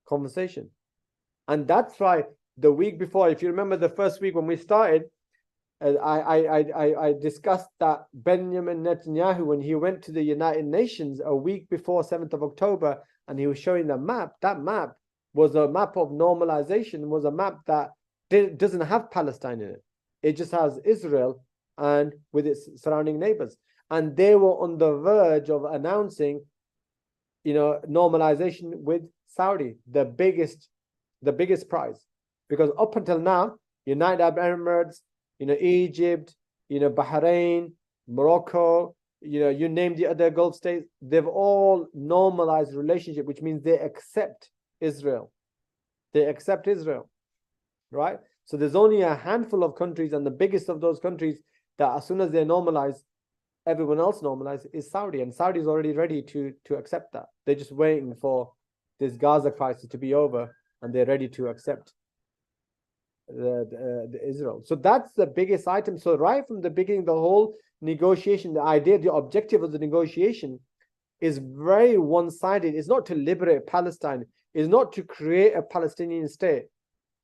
S1: conversation. And that's why the week before, if you remember the first week when we started, I discussed that Benjamin Netanyahu, when he went to the United Nations a week before 7th of October, and he was showing the map, that map was a map of normalization, was a map that doesn't have Palestine in it. It just has Israel and with its surrounding neighbors. And they were on the verge of announcing, you know, normalization with Saudi, the biggest prize. Because up until now, United Arab Emirates, you know, Egypt, you know, Bahrain, Morocco, you know, you name the other Gulf states, they've all normalized relationship, which means they accept Israel. They accept Israel, right? So there's only a handful of countries, and the biggest of those countries that as soon as they normalize, everyone else normalize is Saudi. And Saudi is already ready to accept that. They're just waiting for this Gaza crisis to be over, and they're ready to accept the Israel. So that's the biggest item. So right from the beginning, the whole negotiation, the idea, the objective of the negotiation is very one-sided. It's not to liberate Palestine. It's not to create a Palestinian state.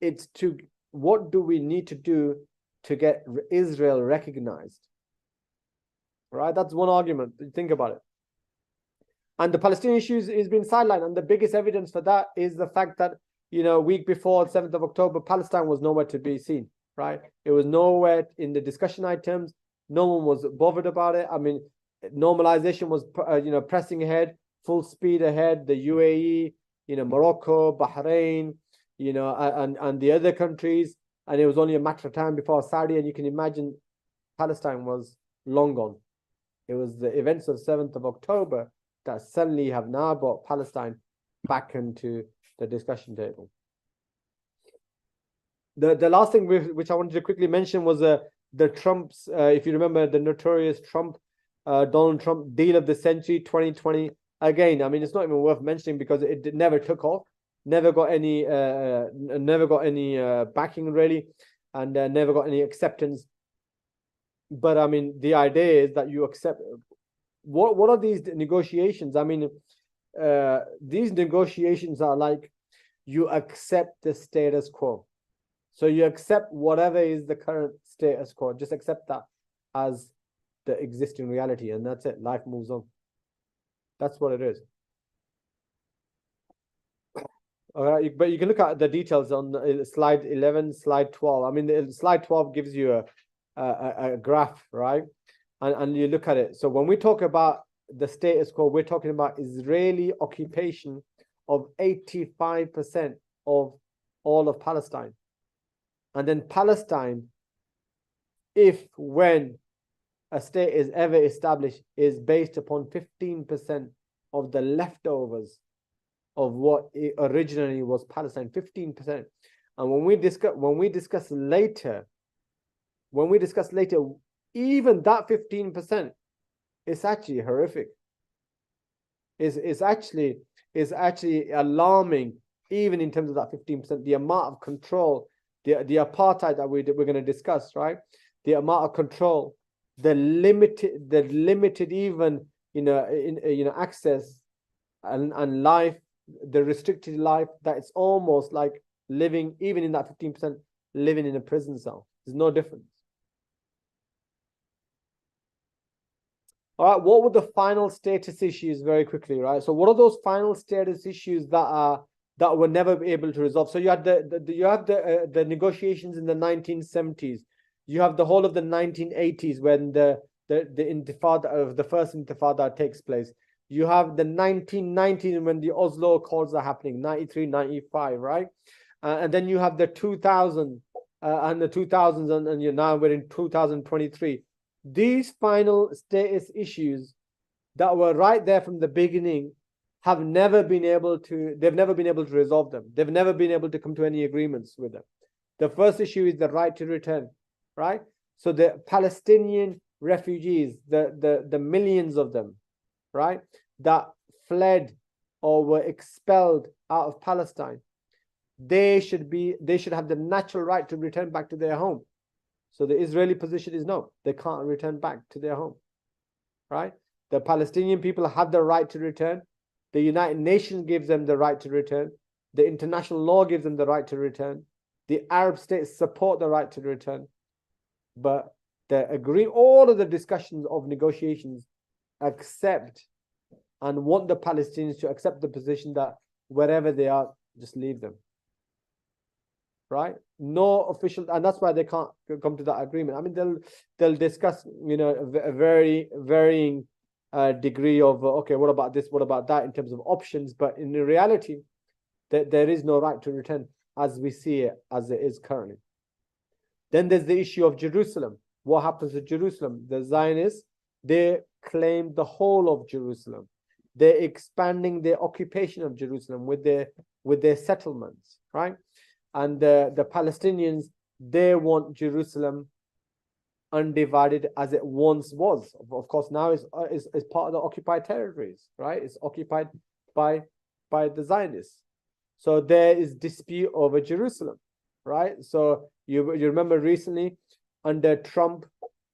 S1: It's to, what do we need to do to get Israel recognized? Right? That's one argument. Think about it. And the Palestinian issue is being sidelined. And the biggest evidence for that is the fact that, you know, a week before 7th of October, Palestine was nowhere to be seen, right? It was nowhere in the discussion items. No one was bothered about it. I mean, normalization was, you know, pressing ahead, full speed ahead. The UAE, you know, Morocco, Bahrain, you know, and the other countries. And it was only a matter of time before Saudi. And you can imagine Palestine was long gone. It was the events of 7th of October that suddenly have now brought Palestine back into the discussion table. The last thing which I wanted to quickly mention was the Trump's, if you remember, the notorious Donald Trump deal of the century 2020. Again, I mean, it's not even worth mentioning because it never took off, never got any backing really, and never got any acceptance. But I mean, the idea is that you accept. What are these negotiations? I mean, these negotiations are like you accept the status quo. So you accept whatever is the current status quo. Just accept that as the existing reality, and that's it. Life moves on. That's what it is. All right, but you can look at the details on slide 11, slide 12. I mean, slide 12 gives you a graph, right? And you look at it. So when we talk about the status quo, we're talking about Israeli occupation of 85% of all of Palestine. And then Palestine, when a state is ever established, is based upon 15% of the leftovers of what originally was Palestine, 15%. And when we discuss later, even that 15% is actually horrific. Is actually alarming, even in terms of that 15%. The amount of control, the apartheid that we're going to discuss, right? The amount of control, the limited even, access and life, the restricted life, that it's almost like living, even in that 15%, living in a prison cell. There's no difference. All right, what were the final status issues very quickly, right? So what are those final status issues that were never able to resolve? So you had the negotiations in the 1970s. You have the whole of the 1980s when the intifada of the first intifada takes place. You have the 1990s when the Oslo Accords are happening, 93, 95, right? And then you have the 2000 and the 2000s, and now we're in 2023. These final status issues that were right there from the beginning they've never been able to resolve them. They've never been able to come to any agreements with them. The first issue is the right to return, right? So the Palestinian refugees, the millions of them, right, that fled or were expelled out of Palestine, they should have the natural right to return back to their home. So the Israeli position is no, they can't return back to their home, right? The Palestinian people have the right to return. The United Nations gives them the right to return. The international law gives them the right to return. The Arab states support the right to return. But all of the discussions of negotiations accept and want the Palestinians to accept the position that wherever they are, just leave them. Right? No official, and that's why they can't come to that agreement. I mean, they'll discuss, a very varying degree of okay, what about this, what about that in terms of options, but in reality, there is no right to return as we see it, as it is currently. Then there's the issue of Jerusalem. What happens to Jerusalem? The Zionists, they claim the whole of Jerusalem. They're expanding their occupation of Jerusalem with their settlements, right? And the Palestinians, they want Jerusalem undivided as it once was. Of course, now is part of the occupied territories, right? It's occupied by the Zionists. So there is dispute over Jerusalem, right? So you remember recently under Trump,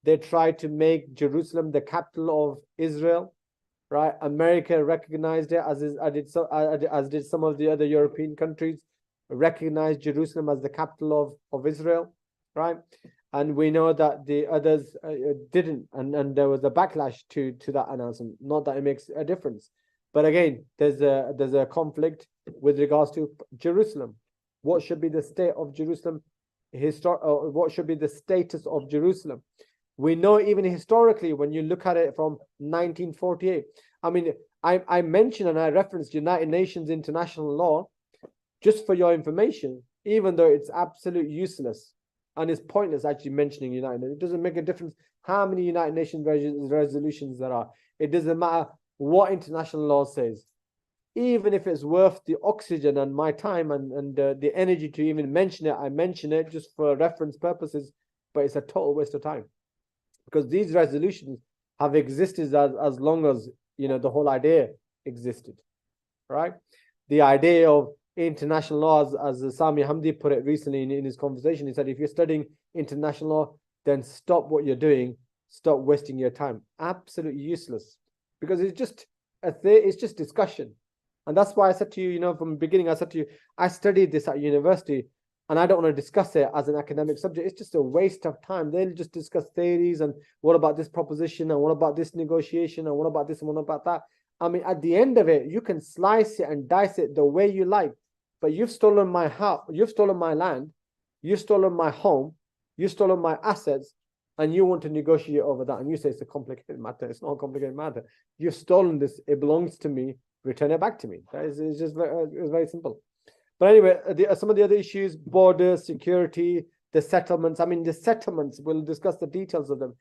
S1: they tried to make Jerusalem the capital of Israel, right? America recognized it, as did some of the other European countries. Recognized Jerusalem as the capital of Israel, right? And we know that the others didn't, and there was a backlash to that announcement. Not that it makes a difference, but again, there's a conflict with regards to Jerusalem. What should be the state of Jerusalem? What should be the status of Jerusalem? We know even historically, when you look at it from 1948. I mean, I mentioned and I referenced United Nations international law. Just for your information, even though it's absolute useless and it's pointless actually mentioning United Nations, it doesn't make a difference how many United Nations resolutions there are. It doesn't matter what international law says. Even if it's worth the oxygen and my time and the energy to even mention it, I mention it just for reference purposes, but it's a total waste of time. Because these resolutions have existed as long as, the whole idea existed, right? The idea of international law, as Sami Hamdi put it recently in his conversation, he said, if you're studying international law, then stop what you're doing, stop wasting your time. Absolutely useless, because it's just discussion. And that's why I said to you, from the beginning, I said to you, I studied this at university, and I don't want to discuss it as an academic subject. It's just a waste of time. They'll just discuss theories and what about this proposition and what about this negotiation and what about this and what about that. I mean, at the end of it, you can slice it and dice it the way you like. But you've stolen my house, you've stolen my land, you've stolen my home, you've stolen my assets, and you want to negotiate over that. And you say it's a complicated matter. It's not a complicated matter. You've stolen this. It belongs to me. Return it back to me. It's very simple. But anyway, some of the other issues, borders, security, the settlements. I mean, the settlements, we'll discuss the details of them.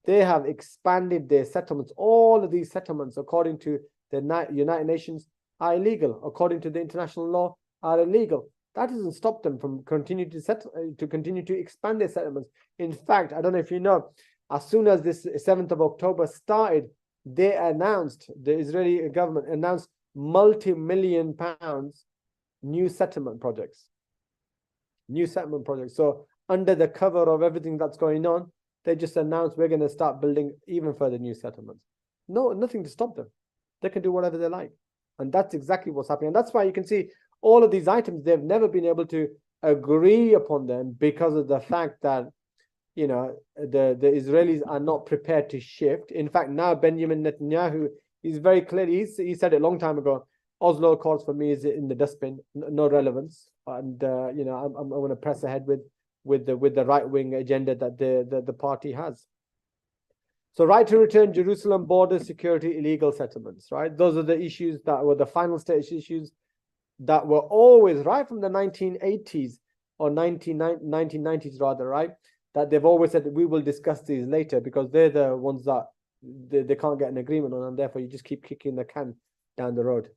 S1: They have expanded their settlements. All of these settlements, according to the United Nations, are illegal. According to the international law, are illegal. That doesn't stop them from continue to expand their settlements. In fact, I don't know if you know, as soon as this 7th of October started, the Israeli government announced multi-million pounds new settlement projects. So under the cover of everything that's going on, they just announced we're going to start building even further new settlements. No, nothing to stop them. They can do whatever they like. And that's exactly what's happening. And that's why you can see all of these items, they've never been able to agree upon them because of the fact that, you know, the Israelis are not prepared to shift. In fact, now Benjamin Netanyahu is very clearly, he said it a long time ago, Oslo Accords for me is in the dustbin, no relevance. And, you know, I'm going to press ahead with the right-wing agenda that the party has. So right to return, Jerusalem, border security, illegal settlements, right? Those are the issues that were the final stage issues that were always, right from the 1980s or 1990s rather, right? That they've always said that we will discuss these later because they're the ones that they can't get an agreement on, and therefore you just keep kicking the can down the road.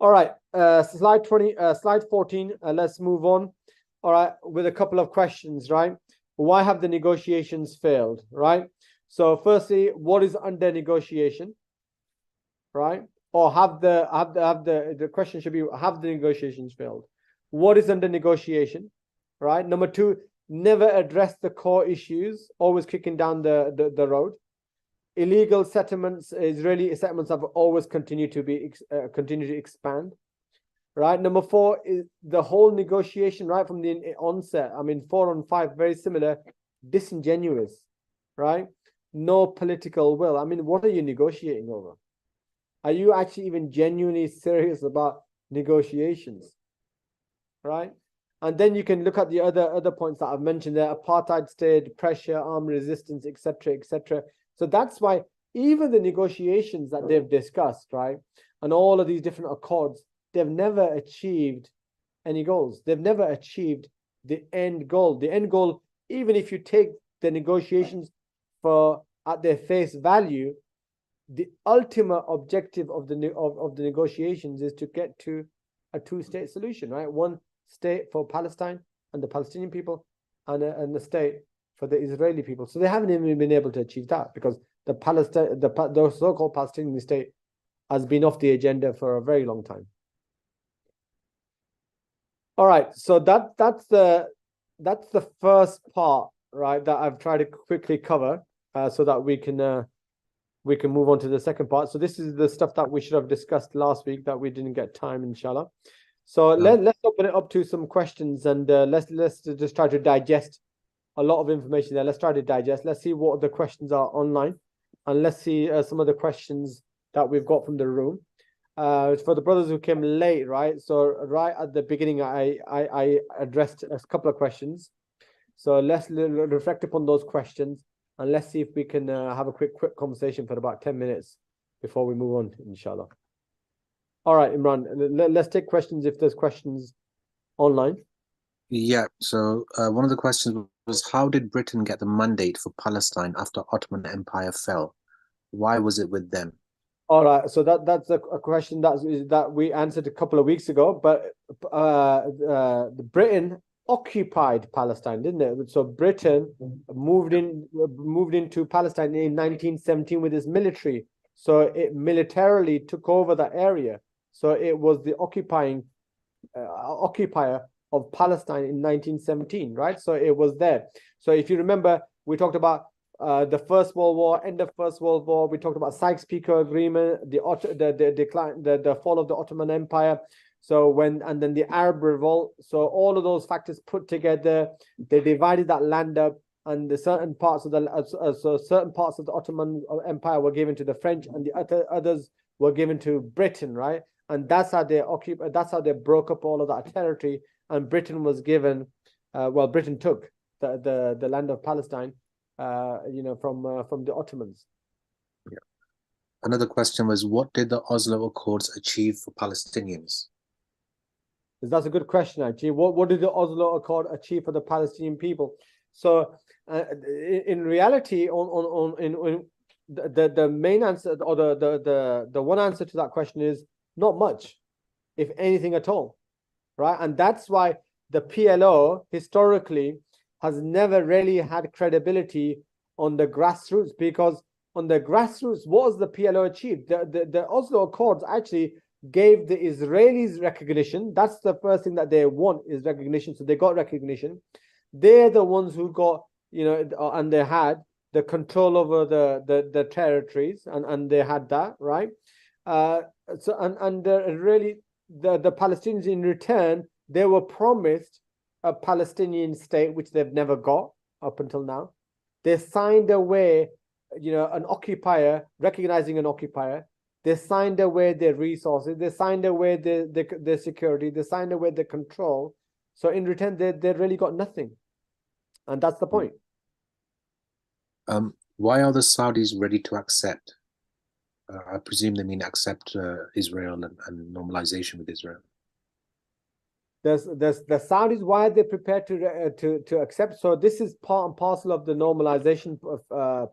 S1: All right, slide 14, let's move on. All right, with a couple of questions, right? Why have the negotiations failed, right? So firstly, what is under negotiation, right? Or the question should be, have the negotiations failed? What is under negotiation, right? Number two, never address the core issues, always kicking down the road. Illegal settlements, Israeli settlements have always continued to expand. Right, number four is the whole negotiation right from the onset. I mean, 4 and 5, very similar, disingenuous, right? No political will. I mean, what are you negotiating over? Are you actually even genuinely serious about negotiations, right? And then you can look at the other points that I've mentioned there: apartheid state, pressure, armed resistance, etc., etc. So that's why even the negotiations that they've discussed, right, and all of these different accords, they've never achieved any goals. They've never achieved the end goal. The end goal, even if you take the negotiations at their face value, the ultimate objective of the negotiations is to get to a two-state solution, right? One state for Palestine and the Palestinian people, and a state for the Israeli people. So they haven't even been able to achieve that because the so-called Palestinian state has been off the agenda for a very long time. All right, so that's the first part, right, that I've tried to quickly cover, so that we can move on to the second part. So this is the stuff that we should have discussed last week that we didn't get time, inshallah. So let's open it up to some questions, and let's just try to digest a lot of information there. Let's try to digest. Let's see what the questions are online, and let's see some of the questions that we've got from the room. For the brothers who came late, right? So right at the beginning, I addressed a couple of questions. So let's reflect upon those questions, and let's see if we can have a quick conversation for about 10 minutes before we move on, inshallah. All right, Imran, let's take questions if there's questions online.
S2: Yeah, so one of the questions was, how did Britain get the mandate for Palestine after Ottoman Empire fell? Why was it with them?
S1: All right, so that's a question that we answered a couple of weeks ago, but Britain occupied Palestine, didn't it? So Britain moved into Palestine in 1917 with its military. So it militarily took over that area. So it was the occupier of Palestine in 1917, right? So it was there. So if you remember, we talked about the First World War, end of First World War. We talked about Sykes-Picot Agreement, the decline, the fall of the Ottoman Empire. So and then the Arab Revolt. So all of those factors put together, they divided that land up, and certain parts of the Ottoman Empire were given to the French, and the others were given to Britain, right? And that's how they occupied. That's how they broke up all of that territory. And Britain was given, Britain took the land of Palestine, from the Ottomans.
S2: Yeah. Another question was, what did the Oslo Accords achieve for Palestinians?
S1: That's a good question, actually. What did the Oslo Accord achieve for the Palestinian people? So, in reality, the main answer, or the one answer to that question is not much, if anything at all, right? And that's why the PLO historically has never really had credibility on the grassroots, because on the grassroots, what has the PLO achieved? The Oslo Accords actually gave the Israelis recognition. That's the first thing that they want, is recognition. So they got recognition. They're the ones who got, and they had the control over the territories, and they had that, right? So really the Palestinians in return, they were promised a Palestinian state, which they've never got up until now. They signed away, an occupier, recognizing an occupier. They signed away their resources. They signed away their security. They signed away their control. So in return, they really got nothing. And that's the point.
S2: Why are the Saudis ready to accept? I presume they mean accept Israel and normalization with Israel.
S1: There's the Saudis, why are they prepared to accept? So this is part and parcel of the normalization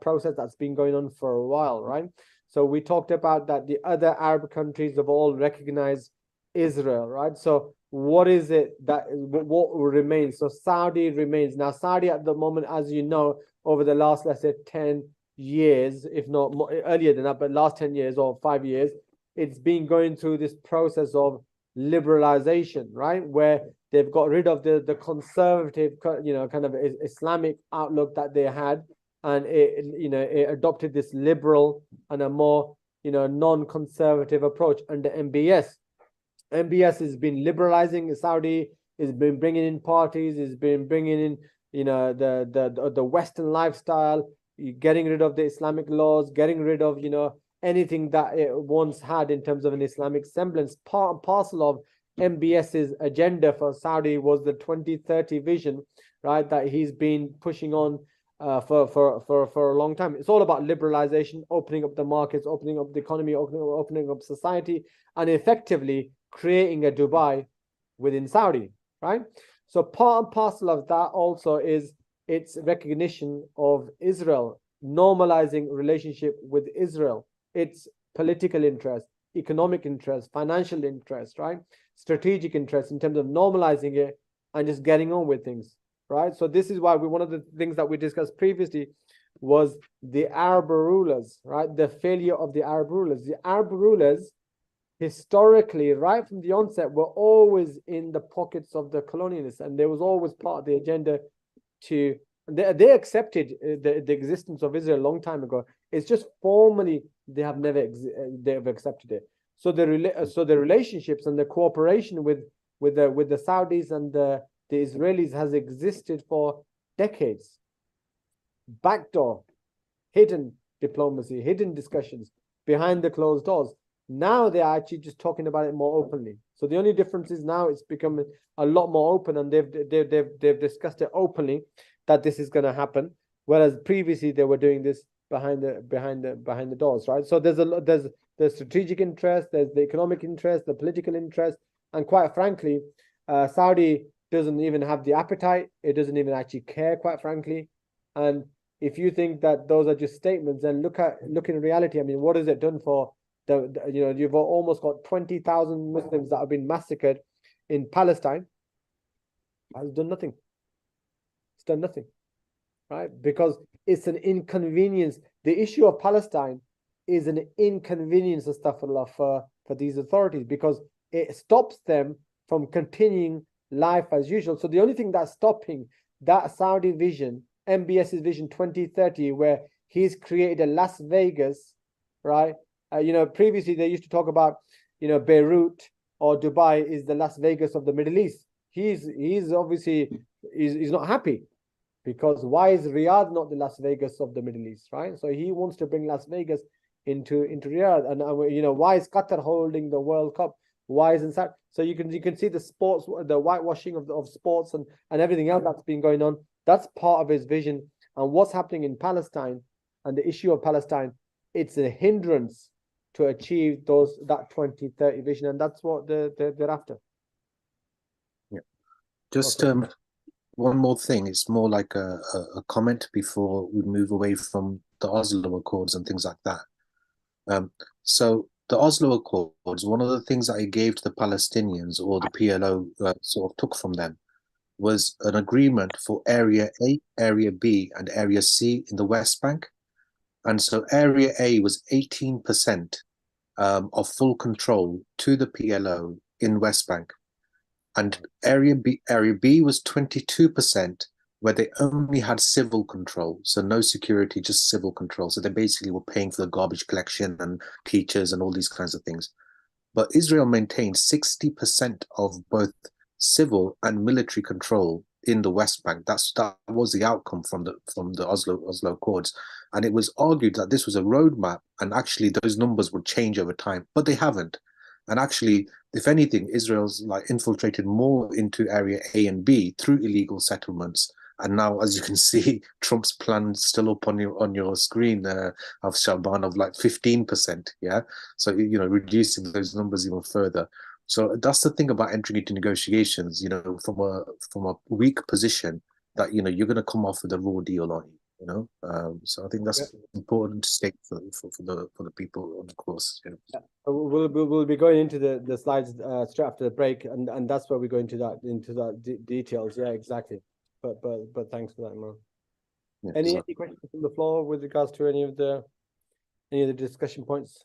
S1: process that's been going on for a while, right? So we talked about that the other Arab countries have all recognized Israel, right? So what is it what remains? So Saudi remains. Now Saudi at the moment, as you know, over the last, let's say 10 years, if not more, earlier than that, but last 10 years or 5 years, it's been going through this process of liberalization, right, where they've got rid of the conservative, kind of Islamic outlook that they had, and it adopted this liberal and a more non-conservative approach under MBS. MBS has been liberalizing Saudi, has been bringing in parties, has been bringing in the Western lifestyle, getting rid of the Islamic laws, getting rid of anything that it once had in terms of an Islamic semblance. Part and parcel of MBS's agenda for Saudi was the 2030 vision, right, that he's been pushing on for a long time. It's all about liberalization, opening up the markets, opening up the economy, opening up society, and effectively creating a Dubai within Saudi, right? So part and parcel of that also is its recognition of Israel, normalizing relationship with Israel, its political interest, economic interest, financial interest, right? Strategic interest in terms of normalizing it and just getting on with things, right? So this is why one of the things that we discussed previously was the Arab rulers, right? The failure of the Arab rulers. The Arab rulers, historically, right from the onset, were always in the pockets of the colonialists, and there was always part of the agenda to they accepted the existence of Israel a long time ago. It's just formally they have never accepted it. So the relationships and the cooperation with the Saudis and the Israelis has existed for decades. Backdoor, hidden diplomacy, hidden discussions behind the closed doors. Now they're actually just talking about it more openly. So the only difference is now it's become a lot more open, and they've discussed it openly that this is going to happen, whereas previously they were doing this behind the doors, right? So there's the strategic interest, there's the economic interest, the political interest, and quite frankly, Saudi doesn't even have the appetite. It doesn't even actually care, quite frankly. And if you think that those are just statements, then look in reality. I mean, what has it done for you've almost got 20,000 Muslims that have been massacred in Palestine? It has done nothing. It's done nothing, right? Because it's an inconvenience. The issue of Palestine is an inconvenience, astaghfirullah, for these authorities, because it stops them from continuing life as usual. So the only thing that's stopping that Saudi vision, MBS's vision 2030, where he's created a Las Vegas, right? Previously they used to talk about, Beirut or Dubai is the Las Vegas of the Middle East. He's obviously he's not happy, because why is Riyadh not the Las Vegas of the Middle East, right? So he wants to bring Las Vegas into Riyadh, and why is Qatar holding the World Cup? Why isn't that? So you can see the sports, the whitewashing of sports and everything else that's been going on. That's part of his vision. And what's happening in Palestine and the issue of Palestine, it's a hindrance to achieve that 2030 vision, and that's what they're after.
S2: Yeah. Just one more thing. It's more like a comment before we move away from the Oslo Accords and things like that. So the Oslo Accords, one of the things that it gave to the Palestinians, or the PLO sort of took from them, was an agreement for Area A, Area B, and Area C in the West Bank. And so Area A was 18% of full control to the PLO in West Bank. And Area B was 22%, where they only had civil control, so no security, just civil control. So they basically were paying for the garbage collection and teachers and all these kinds of things. But Israel maintained 60% of both civil and military control in the West Bank. That was the outcome from the Oslo Accords, and it was argued that this was a roadmap, and actually those numbers would change over time, but they haven't. And actually, if anything, Israel's like infiltrated more into Area A and B through illegal settlements. And now, as you can see, Trump's plan still up on your screen of Shaban of like 15%. Yeah, so reducing those numbers even further. So that's the thing about entering into negotiations. From a weak position, that you're going to come off with a raw deal on you. So I think that's important to state for the people on the course.
S1: Yeah. We'll be going into the slides straight after the break, and that's where we go into that details. Yeah, exactly. But thanks for that, Imaan.
S2: Yeah,
S1: any questions from the floor with regards to any of the discussion points?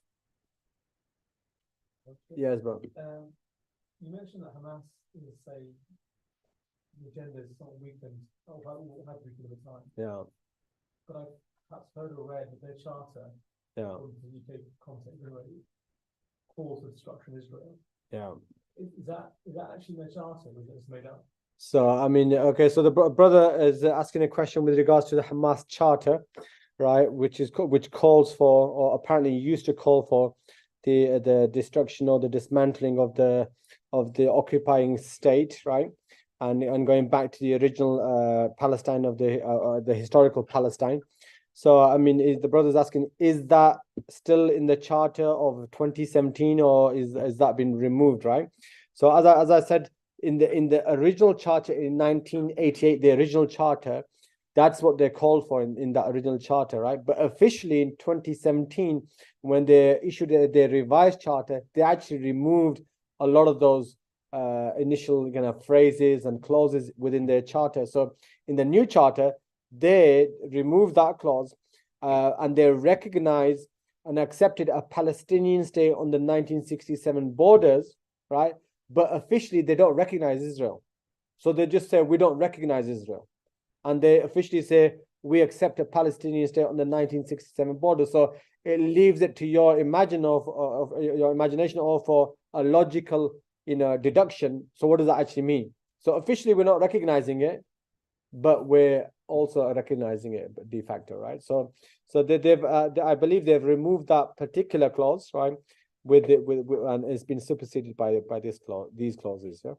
S1: Yes, bro.
S3: You mentioned that Hamas is the agenda is somewhat weakened, or has weakened over time.
S1: Yeah.
S3: But I've perhaps heard or read that their charter, according to the UK context, calls for destruction of Israel.
S1: Yeah.
S3: Is that actually their charter, or is it just made up?
S1: So I mean, okay. So the brother is asking a question with regards to the Hamas charter, right? Which calls for, or apparently used to call for, the destruction or the dismantling of the occupying state, right? And going back to the original Palestine of the historical Palestine. So I mean, the brother's asking, is that still in the charter of 2017, or is that been removed, right? So as I said, in the original charter in 1988, the original charter, that's what they called for in that original charter, right? But officially in 2017, when they issued their revised charter, they actually removed a lot of those initial kind of phrases and clauses within their charter. So in the new charter, they removed that clause, and they recognized and accepted a Palestinian state on the 1967 borders, right? But officially, they don't recognize Israel. So they just say, we don't recognize Israel. And they officially say, we accept a Palestinian state on the 1967 border. So it leaves it to your imagination or for a logical, deduction. So what does that actually mean? So officially, we're not recognizing it, but we're also recognizing it de facto, right? So I believe they've removed that particular clause, right? And it's been superseded by these clauses. Yeah.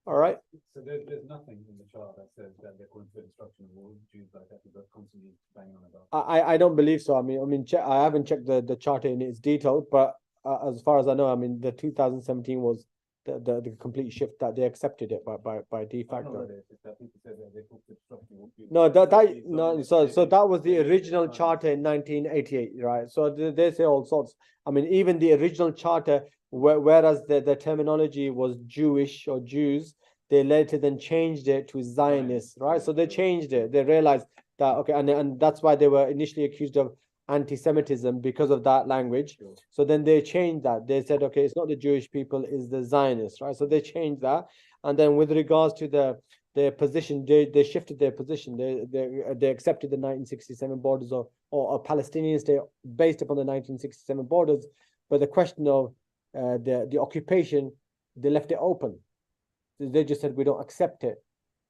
S1: All right.
S3: So there's nothing in the chart that says that they're calling for destruction of all Jews like that, but constantly banging on about.
S1: I don't believe so. I mean, I haven't checked the charter in its detail, but as far as I know, I mean, the 2017 was the complete shift that they accepted it by de facto. No, so that was the original charter in 1988, right? So they say all sorts. I mean, even the original charter, whereas the terminology was Jewish or Jews, they later then changed it to Zionists, right? So they changed it. They realized that, okay, and that's why they were initially accused of anti-Semitism because of that language. Sure. So then they changed that. They said, okay, it's not the Jewish people, it's the Zionists, right? So they changed that. And then with regards to their position, they shifted their position. They accepted the 1967 borders or a Palestinian state based upon the 1967 borders. But the question of the occupation, they left it open. They just said, we don't accept it.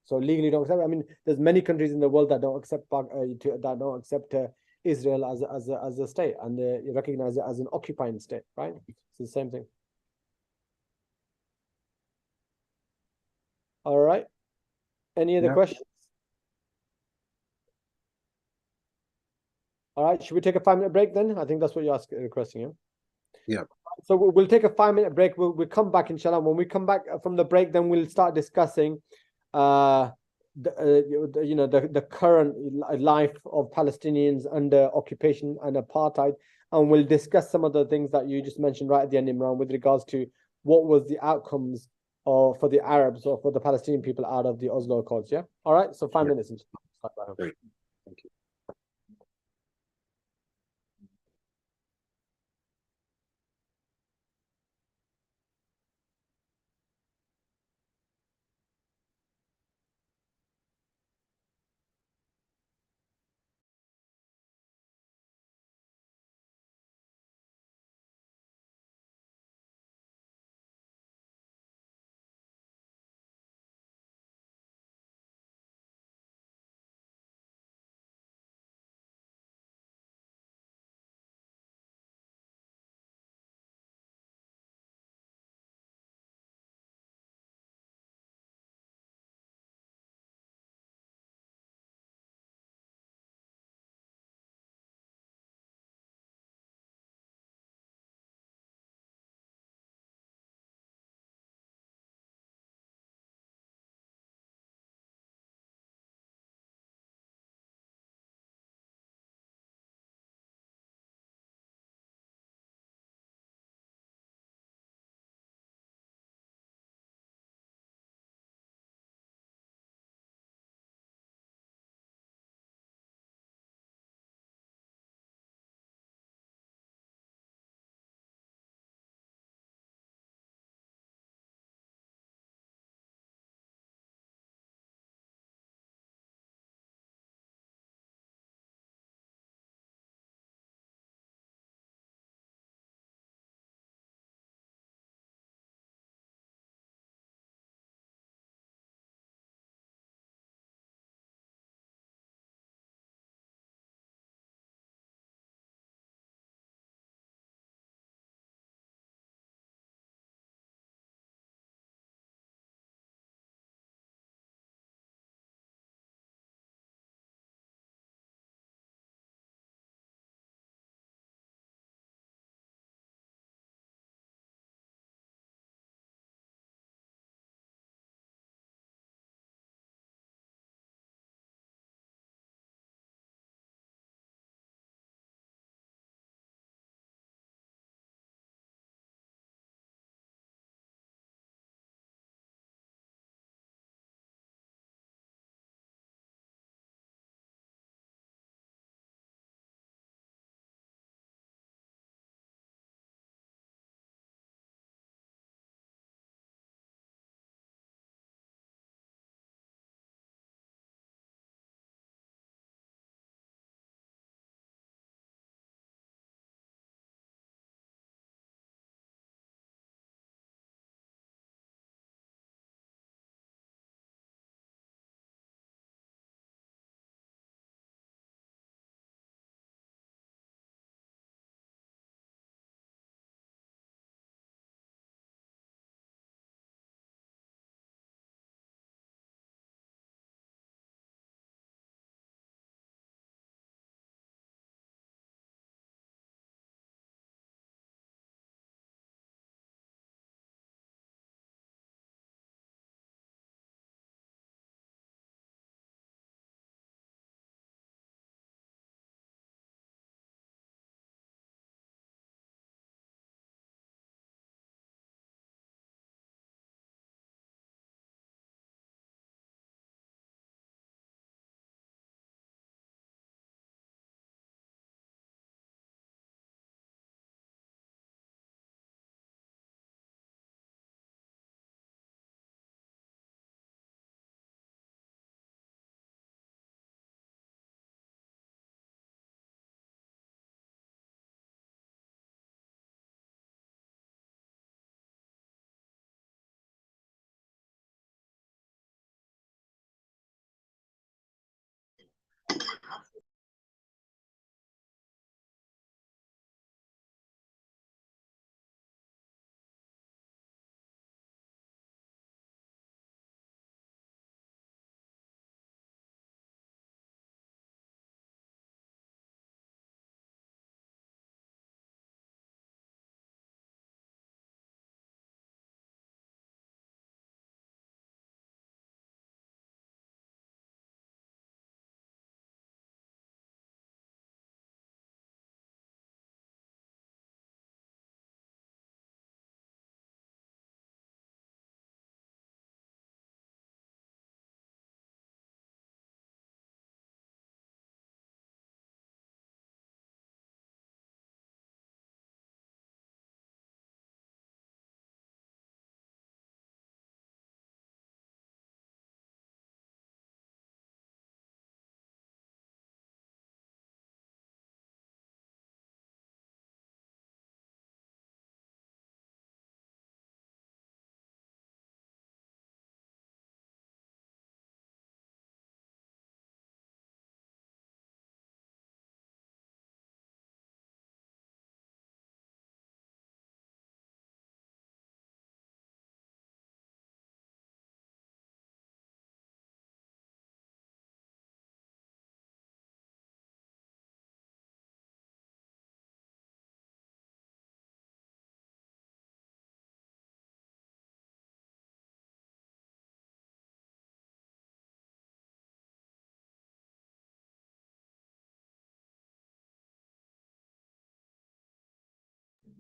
S1: So legally don't accept it. I mean, there's many countries in the world that don't accept Israel as a state, and they recognize it as an occupying state, right? It's the same thing. All right. Any other questions? All right. Should we take a 5-minute break then? I think that's what you're requesting, yeah?
S2: Yeah.
S1: So we'll take a 5-minute break. We'll come back, inshallah. When we come back from the break, then we'll start discussing the current life of Palestinians under occupation and apartheid, and we'll discuss some of the things that you just mentioned right at the end, Imran, with regards to what was the outcomes for the Arabs or for the Palestinian people out of the Oslo Accords. Yeah. All right. So 5 minutes.
S2: Great. Thank you.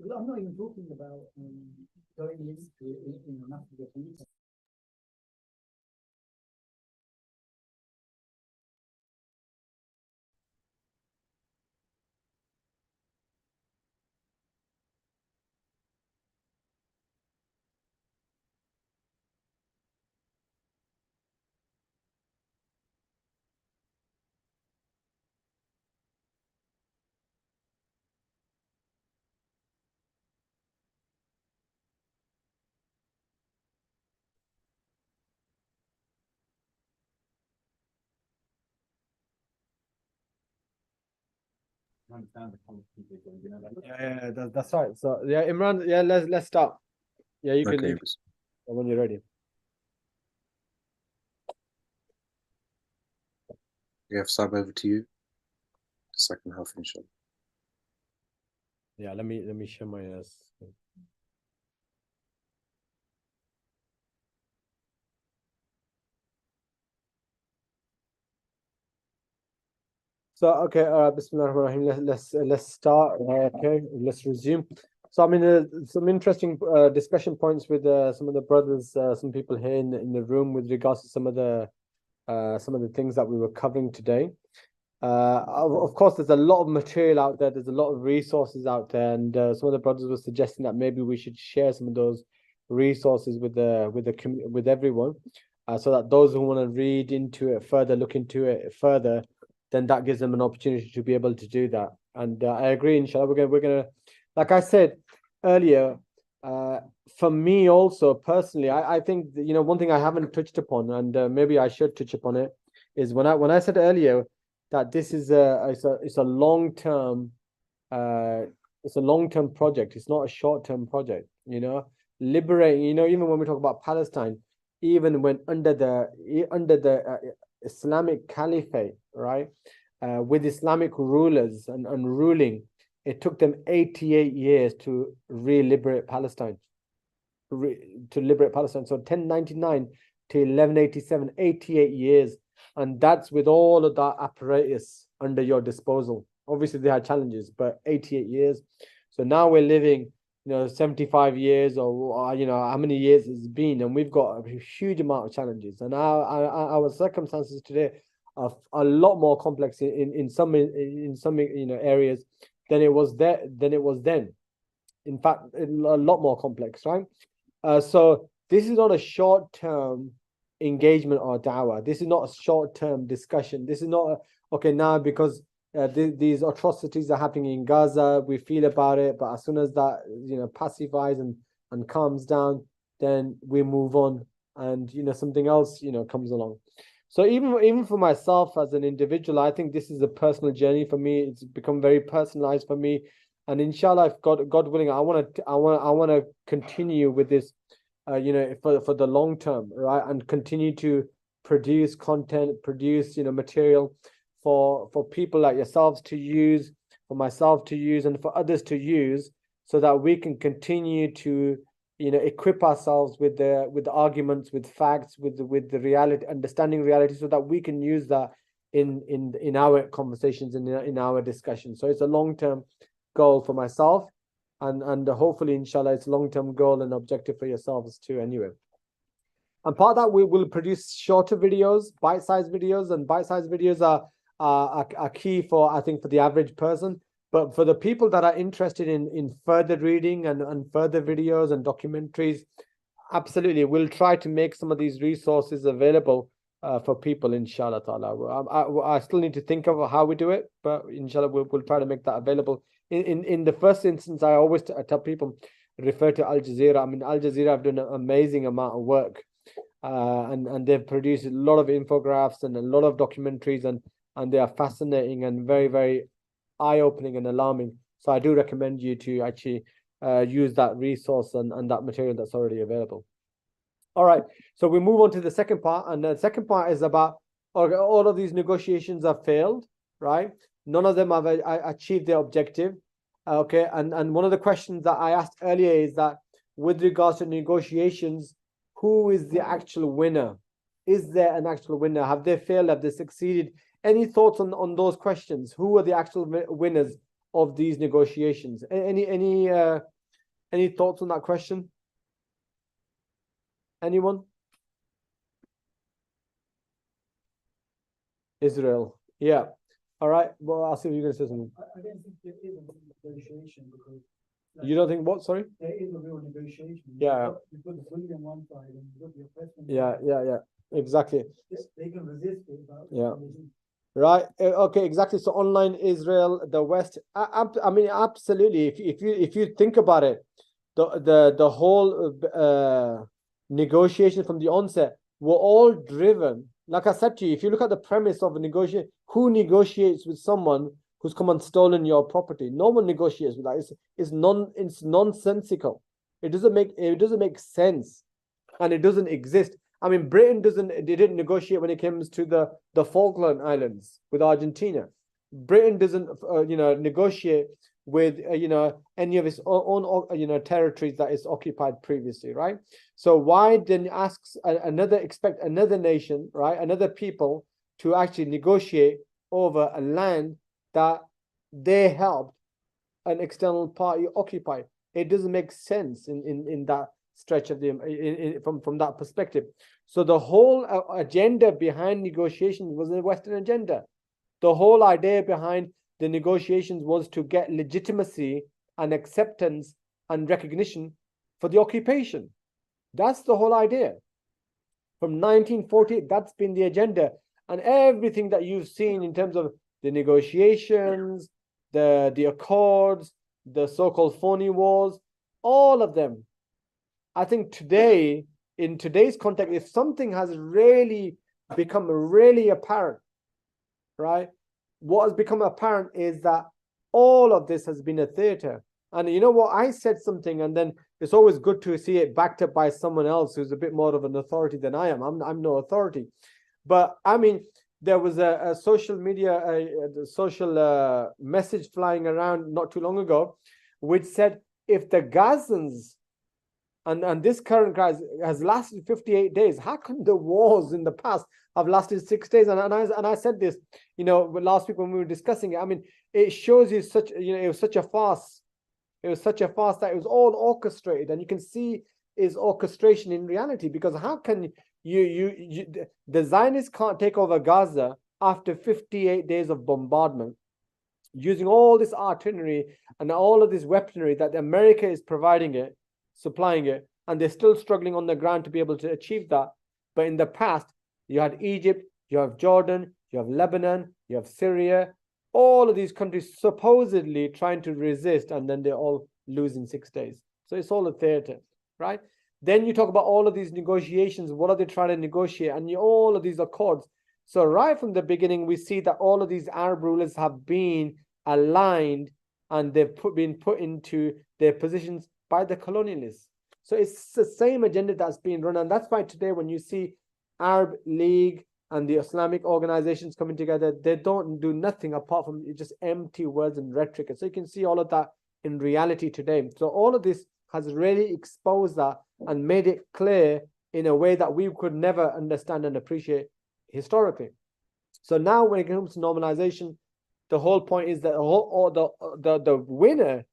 S3: I'm not even talking about going into in enough detail.
S1: Yeah, that's right. So yeah, Imran, yeah, let's start. Yeah, you can,
S2: Okay,
S1: when you're ready.
S2: yeah, Sab, over to you. Second half, inshallah.
S1: Yeah, let me share my screen. So okay, Bismillah ar-Rahman. Let's start. Okay, let's resume. So I mean, some interesting discussion points with some of the brothers, some people here in the room with regards to some of the things that we were covering today. Of course, there's a lot of material out there. There's a lot of resources out there, and some of the brothers were suggesting that maybe we should share some of those resources with everyone, so that those who want to read into it further, look into it further, then that gives them an opportunity to be able to do that. And I agree, inshallah, we're gonna, like I said earlier, for me also personally, I think that, one thing I haven't touched upon, and maybe I should touch upon it, is when I said earlier that this is it's a long-term project. It's not a short-term project, liberating, even when we talk about Palestine, even when under the Islamic Caliphate, right, with Islamic rulers and ruling, it took them 88 years to liberate Palestine. To liberate Palestine. So 1099 to 1187, 88 years. And that's with all of that apparatus under your disposal. Obviously, they had challenges, but 88 years. So now we're living, 75 years, or how many years it's been, and we've got a huge amount of challenges. And our circumstances today are a lot more complex in some areas than it was then. In fact, a lot more complex, right? So this is not a short-term engagement or da'wah. This is not a short-term discussion. This is not okay now because these atrocities are happening in Gaza. We feel about it, but as soon as that pacifies and calms down, then we move on, and something else comes along. So even for myself as an individual, I think this is a personal journey for me. It's become very personalized for me, and inshallah, if God willing, I want to continue with this, for the long term, right, and continue to produce content, produce material for people like yourselves to use, for myself to use, and for others to use, so that we can continue to equip ourselves with the arguments, with facts, with the reality, understanding reality, so that we can use that in our conversations and in our discussions. So it's a long-term goal for myself, and hopefully, inshallah, it's a long-term goal and objective for yourselves too, anyway. And part of that, we will produce shorter videos, bite-sized videos, and bite-sized videos are key for, I think, for the average person. But for the people that are interested in further reading and further videos and documentaries, absolutely, we'll try to make some of these resources available for people, inshallah ta'ala. I still need to think of how we do it, but inshallah, we'll try to make that available. In the first instance, I always tell people, refer to Al Jazeera. I mean, Al Jazeera have done an amazing amount of work, and they've produced a lot of infographics and a lot of documentaries, and they are fascinating and very, very eye-opening and alarming. So I do recommend you to actually use that resource and that material that's already available. All right, so we move on to the second part, and the second part is about all of these negotiations have failed, right? None of them have achieved their objective. Okay, and one of the questions that I asked earlier is that with regards to negotiations, who is the actual winner? Is there an actual winner? Have they failed? Have they succeeded? Any thoughts on those questions? Who are the actual winners of these negotiations? Any thoughts on that question? Anyone? Israel. Yeah. All right. Well, I'll see if you're going to say something.
S3: I don't think there is a negotiation because
S1: You don't think what? Sorry.
S3: there is a real negotiation.
S1: Yeah.
S3: You've got the bully on one side and you've got the oppressor.
S1: Yeah. Exactly.
S3: They can resist it. But
S1: Yeah. Right. Okay. Exactly. So online Israel, the West. I mean, absolutely. If you think about it, the whole negotiation from the onset were all driven. Like I said to you, if you look at the premise of a negotiation, who negotiates with someone who's come and stolen your property? No one negotiates with that. It's nonsensical. It doesn't make sense, and it doesn't exist. I mean, Britain didn't negotiate when it comes to the Falkland Islands with Argentina. Britain doesn't negotiate with any of its own territories that is occupied previously, right? So why then expect another nation, right, another people to actually negotiate over a land that they helped an external party occupy? It doesn't make sense in that stretch of from that perspective. So the whole agenda behind negotiations was a Western agenda. The whole idea behind the negotiations was to get legitimacy and acceptance and recognition for the occupation. That's the whole idea. From 1948, that's been the agenda. And everything that you've seen in terms of the negotiations, the accords, the so-called phony wars, all of them. I think today, in today's context, if something has really become really apparent, right? What has become apparent is that all of this has been a theater. And you know what? I said something, and then it's always good to see it backed up by someone else who's a bit more of an authority than I am. I'm no authority. But I mean, there was a social media, social message flying around not too long ago, which said, if the Gazans, and this current crisis has lasted 58 days, how come the wars in the past have lasted 6 days? And I said this, last week when we were discussing it. I mean, it shows you it was such a farce. It was such a farce that it was all orchestrated, and you can see is orchestration in reality, because how can the Zionists can't take over Gaza after 58 days of bombardment, using all this artillery and all of this weaponry that America is supplying it, and they're still struggling on the ground to be able to achieve that. But in the past, you had Egypt, you have Jordan, you have Lebanon, you have Syria, all of these countries supposedly trying to resist, and then they all lose in 6 days. So it's all a theater, right? Then you talk about all of these negotiations. What are they trying to negotiate? And all of these accords. So right from the beginning, we see that all of these Arab rulers have been aligned, and they've been put into their positions by the colonialists. So it's the same agenda that's being run. And that's why today when you see Arab League and the Islamic organizations coming together, they don't do nothing apart from just empty words and rhetoric. And so you can see all of that in reality today. So all of this has really exposed that and made it clear in a way that we could never understand and appreciate historically. So now when it comes to normalization, the whole point is that the winner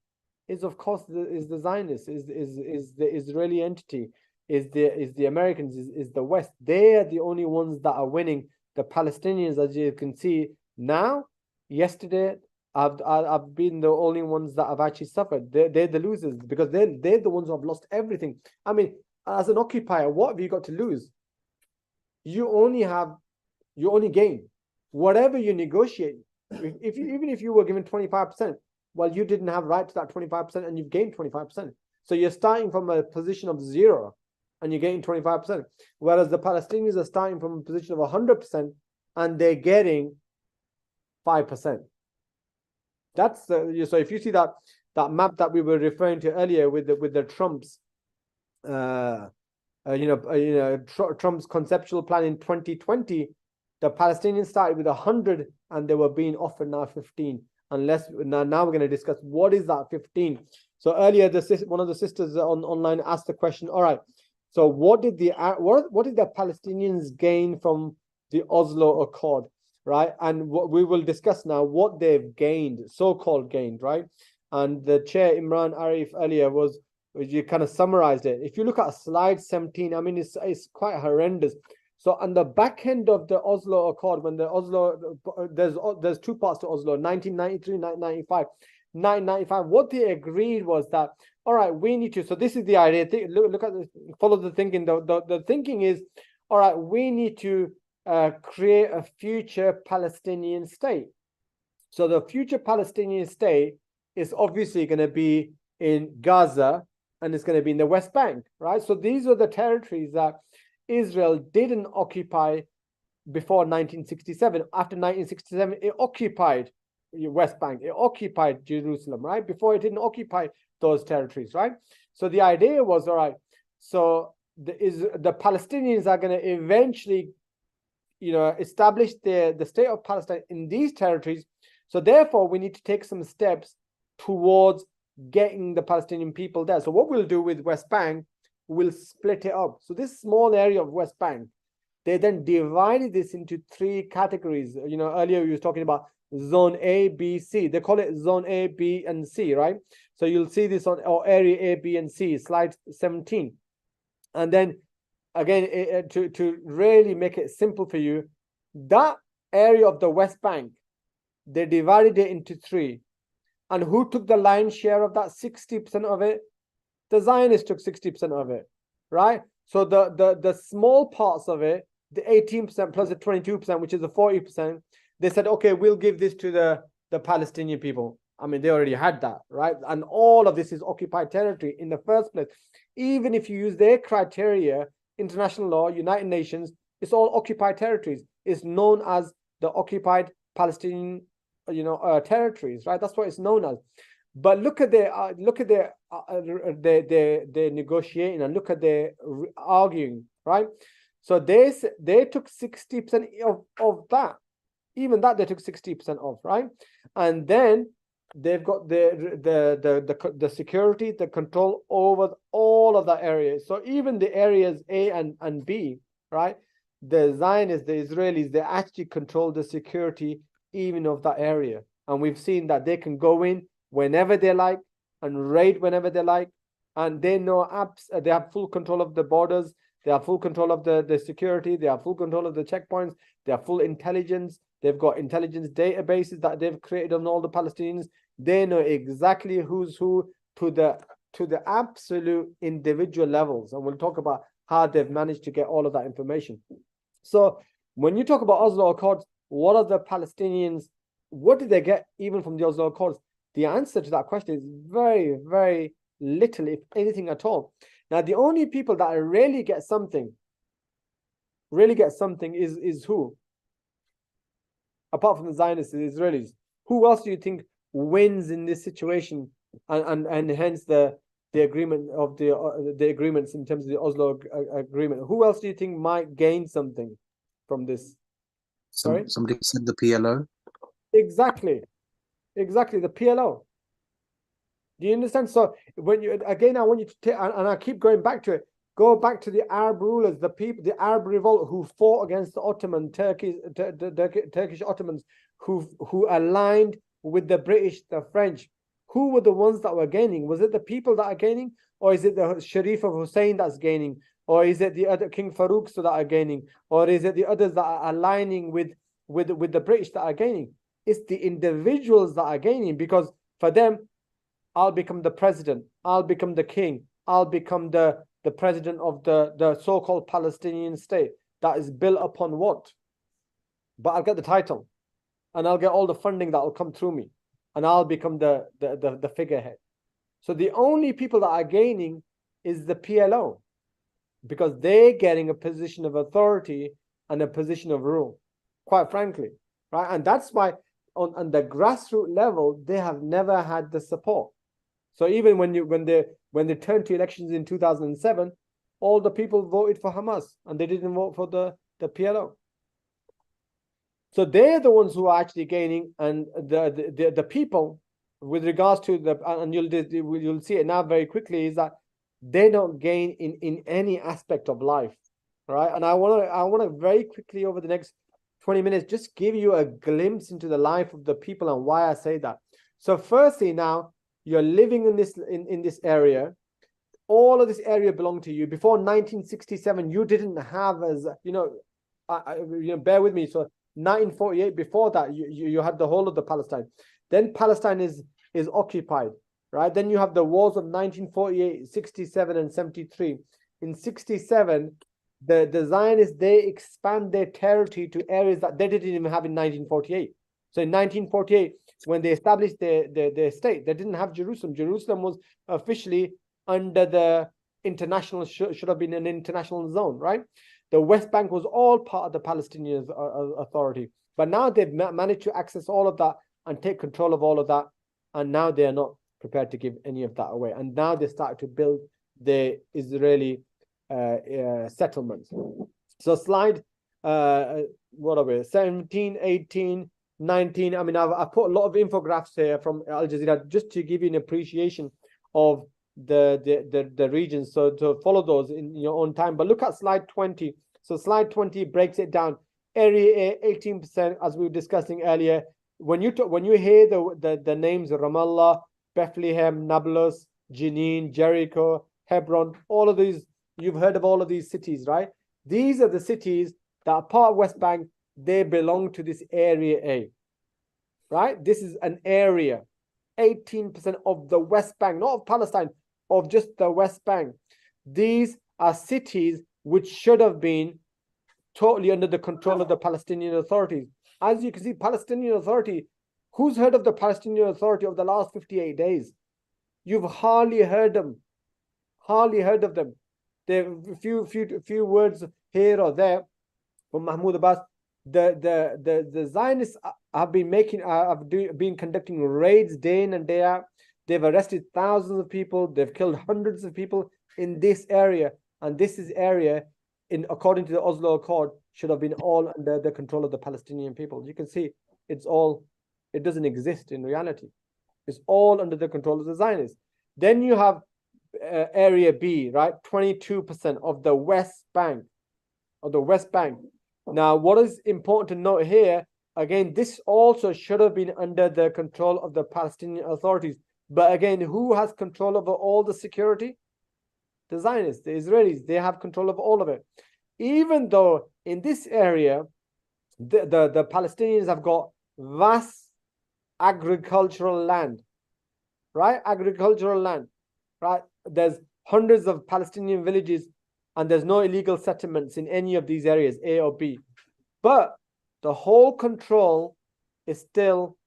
S1: is, of course, the Zionists, is the Israeli entity, is the Americans, is the West. They are the only ones that are winning. The Palestinians, as you can see now, yesterday, I've been the only ones that have actually suffered. They're the losers, because they're the ones who have lost everything. I mean, as an occupier, what have you got to lose? You only gain. Whatever you negotiate, even if you were given 25%, well, you didn't have right to that 25%, and you've gained 25%. So you're starting from a position of 0, and you're getting 25%. Whereas the Palestinians are starting from a position of 100%, and they're getting 5%. That's so if you see that map that we were referring to earlier with the Trump's Trump's conceptual plan in 2020, the Palestinians started with 100, and they were being offered now 15. Unless now we're going to discuss what is that 15. So earlier, one of the sisters online asked the question. All right, so what did the Palestinians gain from the Oslo Accord? right? And what we will discuss now, what they've gained, so-called gained, right? And the chair, Imran Arif, earlier you kind of summarized it. If you look at slide 17, I mean, it's quite horrendous. So on the back end of the Oslo Accord, when the Oslo, there's two parts to Oslo, 1993, 1995. 1995, what they agreed was that, all right, we need to, so this is the idea, look at this, follow the thinking. The thinking is, all right, we need to create a future Palestinian state. So the future Palestinian state is obviously going to be in Gaza, and it's going to be in the West Bank, right? So these are the territories that Israel didn't occupy before 1967. After 1967, it occupied West Bank, it occupied Jerusalem, right? Before, it didn't occupy those territories, right? So the idea was, all right, so the Palestinians are going to eventually, establish the state of Palestine in these territories. So therefore, we need to take some steps towards getting the Palestinian people there. So what we'll do with West Bank, we'll split it up. So this small area of West Bank, they then divided this into three categories. Earlier we was talking about zone A, B, C. They call it zone A, B, and C, right? So you'll see this on area A, B, and C, slide 17. And then again, to really make it simple for you, that area of the West Bank, they divided it into three. And who took the lion's share of that? 60% of it. The Zionists took 60% of it, right? So the small parts of it, the 18% plus the 22%, which is the 40%, they said, okay, we'll give this to the Palestinian people. I mean, they already had that, right? And all of this is occupied territory in the first place. Even if you use their criteria, international law, United Nations, it's all occupied territories. It's known as the occupied Palestinian, territories, right? That's what it's known as. But look at their negotiating, and look at their arguing, right? So they took 60% of that. Even that they took 60% of, right? And then they've got the security, the control over all of that area. So even the areas A and B, right? The Zionists, the Israelis, they actually control the security even of that area. And we've seen that they can go in whenever they like and raid whenever they like. And they they have full control of the borders. They have full control of the security. They have full control of the checkpoints. They have full intelligence. They've got intelligence databases that they've created on all the Palestinians. They know exactly who's who to the absolute individual levels. And we'll talk about how they've managed to get all of that information. So when you talk about Oslo Accords, what are the Palestinians, what did they get even from the Oslo Accords? The answer to that question is very, very little, if anything at all. Now, the only people that really get something is who? Apart from the Zionists, the Israelis. Who else do you think wins in this situation, and hence the agreement of the agreements in terms of the Oslo agreement? Who else do you think might gain something from this?
S2: Somebody said the PLO.
S1: Exactly, the PLO. Do you understand? So when you I want you to take, and I keep going back to it. Go back to the Arab rulers, the Arab revolt who fought against the Turkish Ottomans, who aligned with the British, the French. Who were the ones that were gaining? Was it the people that are gaining, or is it the Sharif of Hussein that's gaining, or is it the other King Farouk that are gaining, or is it the others that are aligning with the British that are gaining? It's the individuals that are gaining, because for them, I'll become the president, I'll become the king, I'll become the president of the so-called Palestinian state that is built upon what? But I'll get the title, and I'll get all the funding that will come through me, and I'll become the figurehead. So the only people that are gaining is the PLO, because they're getting a position of authority and a position of rule, quite frankly, right? And that's why on the grassroots level, they have never had the support. So even when they turned to elections in 2007, all the people voted for Hamas, and they didn't vote for the PLO. So they're the ones who are actually gaining, and the people, with regards to and you'll see it now very quickly, is that they don't gain in any aspect of life, right? And I want to very quickly over the next 20 minutes, just give you a glimpse into the life of the people and why I say that. So firstly, now you're living in this area. All of this area belonged to you. Before 1967, you didn't have, as you know, bear with me. So 1948, before that, you had the whole of the Palestine. Then Palestine is occupied, right? Then you have the wars of 1948, 67, and 73. In 67, the Zionists, they expand their territory to areas that they didn't even have in 1948. So in 1948, when they established their state, they didn't have Jerusalem. Jerusalem was officially under the international, should have been an international zone, right? The West Bank was all part of the Palestinian Authority. But now they've managed to access all of that and take control of all of that. And now they are not prepared to give any of that away. And now they start to build the Israeli settlements. So slide, what are we, 17, 18, 19. I mean, I've put a lot of infographics here from Al Jazeera just to give you an appreciation of the regions, so to follow those in your own time. But look at slide 20. So slide 20 breaks it down. Area A, 18%, as we were discussing earlier. When you hear the names Ramallah, Bethlehem, Nablus, Jenin, Jericho, Hebron, all of these, you've heard of all of these cities, right? These are the cities that are part of West Bank. They belong to this area A, right? This is an area. 18% of the West Bank, not of Palestine, of just the West Bank. These are cities which should have been totally under the control of the Palestinian authorities. As you can see, Palestinian Authority, who's heard of the Palestinian Authority of the last 58 days? You've hardly heard them. Hardly heard of them. There are a few words here or there from Mahmoud Abbas. The Zionists have been conducting raids day in and day out. They've arrested thousands of people. They've killed hundreds of people in this area. And this is area, according to the Oslo Accord, should have been all under the control of the Palestinian people. You can see it doesn't exist in reality. It's all under the control of the Zionists. Then you have area B, right? 22% of the West Bank, Now, what is important to note here, again, this also should have been under the control of the Palestinian authorities. But again, who has control over all the security? The Zionists, the Israelis, they have control of all of it. Even though in this area, the Palestinians have got vast agricultural land, right? Agricultural land, right? There's hundreds of Palestinian villages and there's no illegal settlements in any of these areas, A or B. But the whole control is still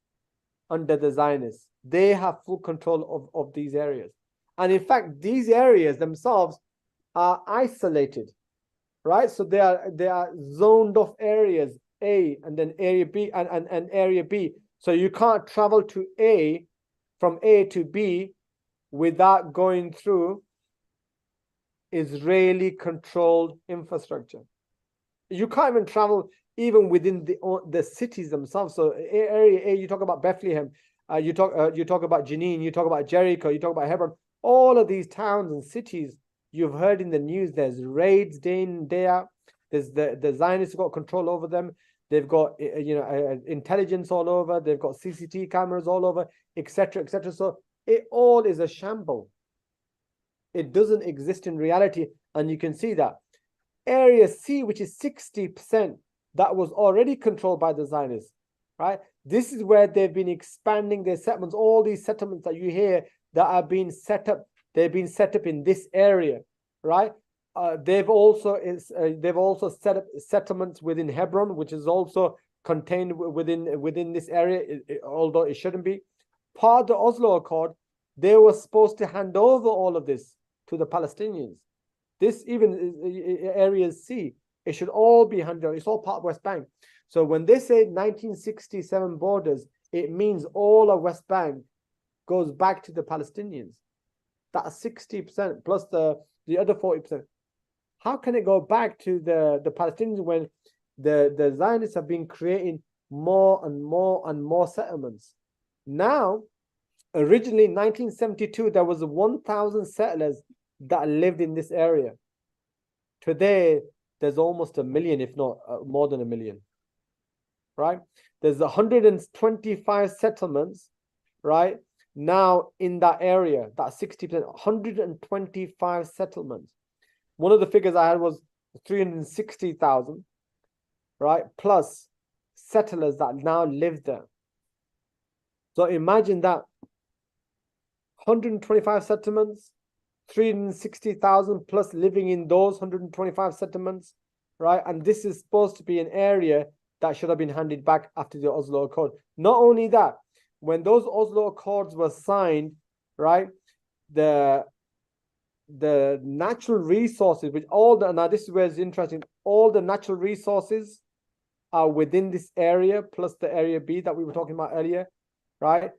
S1: under the Zionists. They have full control of these areas. And in fact, these areas themselves are isolated, right? So they are zoned off areas, A, and then area B, and area B. So you can't travel to A, from A to B, without going through Israeli-controlled infrastructure. You can't even travel even within the cities themselves. So area A, you talk about Bethlehem, you talk about Jenin, you talk about Jericho, you talk about Hebron. All of these towns and cities, you've heard in the news, there's raids day in, day out. There's the Zionists have got control over them. They've got intelligence all over. They've got CCTV cameras all over, etc., etc. So it all is a shamble. It doesn't exist in reality, and you can see that. Area C, which is 60%, that was already controlled by the Zionists, right? This is where they've been expanding their settlements. All these settlements that you hear that are being set up, they've been set up in this area, right? They've also set up settlements within Hebron, which is also contained within this area, although it shouldn't be. Part of the Oslo Accord, they were supposed to hand over all of this to the Palestinians. This even area C, it should all be handed over. It's all part of West Bank. So when they say 1967 borders, it means all of West Bank goes back to the Palestinians. That's 60% plus the other 40%. How can it go back to the Palestinians when the Zionists have been creating more and more and more settlements? Now, originally in 1972, there was 1,000 settlers that lived in this area. Today, there's almost 1 million, if not more than 1 million. right? There's 125 settlements, right? Now in that area, that 60%, 125 settlements. One of the figures I had was 360,000, right? Plus settlers that now live there. So imagine that 125 settlements, 360,000 plus living in those 125 settlements, right? And this is supposed to be an area that should have been handed back after the Oslo Accord. Not only that, when those Oslo Accords were signed, right, the natural resources, which now this is where it's interesting, all the natural resources are within this area, plus the area B that we were talking about earlier, right?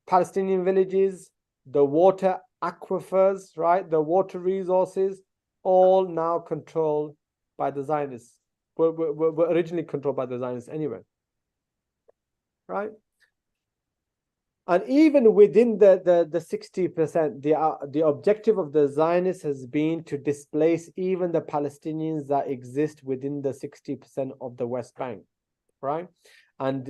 S1: Palestinian villages, the water aquifers, right? The water resources, all now controlled by the Zionists. Were originally controlled by the Zionists anyway, right? And even within the 60%, the objective of the Zionists has been to displace even the Palestinians that exist within the 60% of the West Bank, right? And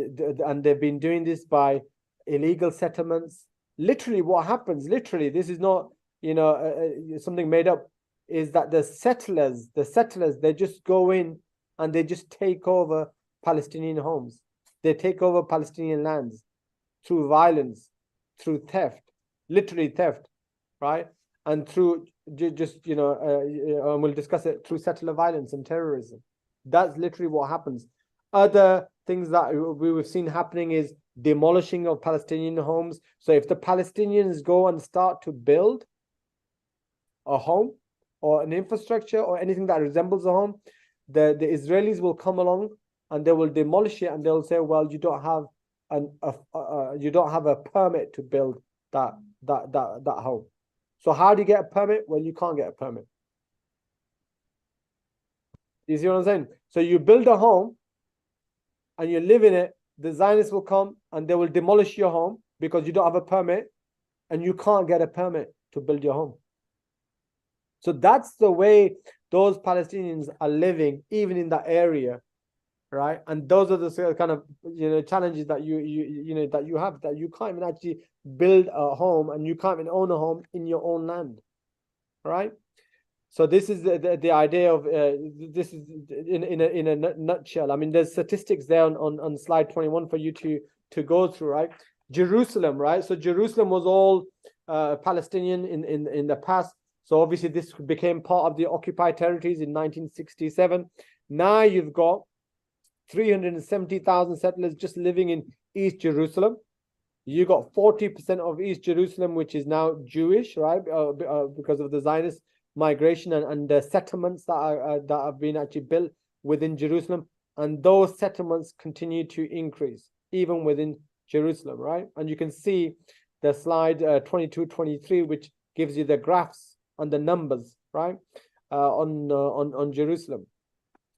S1: they've been doing this by illegal settlements. Literally, what happens? Literally, this is not something made up. Is that the settlers they just go in and they just take over Palestinian homes. They take over Palestinian lands through violence, through theft, literally theft, right? And through we'll discuss it, through settler violence and terrorism. That's literally what happens. Other things that we've seen happening is demolishing of Palestinian homes. So if the Palestinians go and start to build a home or an infrastructure or anything that resembles a home, the Israelis will come along and they will demolish it, and they'll say, well, you don't have a permit to build that home. So how do you get a permit? Well, you can't get a permit. You see what I'm saying? So you build a home and you live in it, the Zionists will come and they will demolish your home because you don't have a permit, and you can't get a permit to build your home. So that's the way those Palestinians are living, even in that area, right? And those are the kind of challenges that you have, that you can't even actually build a home, and you can't even own a home in your own land, right? So this is the idea of this is in a nutshell. I mean, there's statistics there on slide 21 for you to go through, right? Jerusalem, right? So Jerusalem was all Palestinian in the past. So obviously this became part of the occupied territories in 1967. Now you've got 370,000 settlers just living in East Jerusalem. You got 40% of East Jerusalem, which is now Jewish, right? Because of the Zionist migration and the settlements that have been actually built within Jerusalem, and those settlements continue to increase even within Jerusalem, right? And you can see the slide 22-23, which gives you the graphs and the numbers, right, on Jerusalem.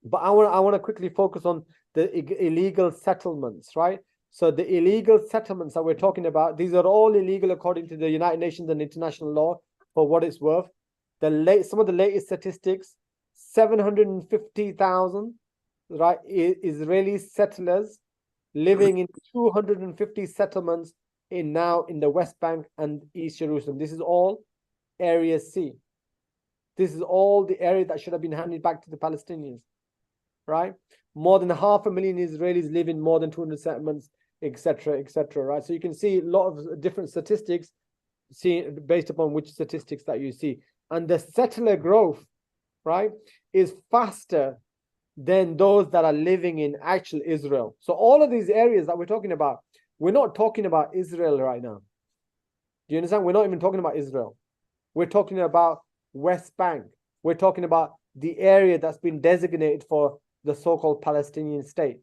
S1: But I want to quickly focus on the illegal settlements, right? So the illegal settlements that we're talking about, these are all illegal according to the United Nations and international law, for what it's worth. Some of the latest statistics, 750,000, right, Israeli settlers living in 250 settlements in the West Bank and East Jerusalem. This is all Area C. This is all the area that should have been handed back to the Palestinians, right? More than 500,000 Israelis live in more than 200 settlements, etc., right? So you can see a lot of different statistics based upon which statistics that you see. And the settler growth, right, is faster than those that are living in actual Israel. So all of these areas that we're talking about, we're not talking about Israel right now. Do you understand? We're not even talking about Israel. We're talking about West Bank. We're talking about the area that's been designated for the so-called Palestinian state.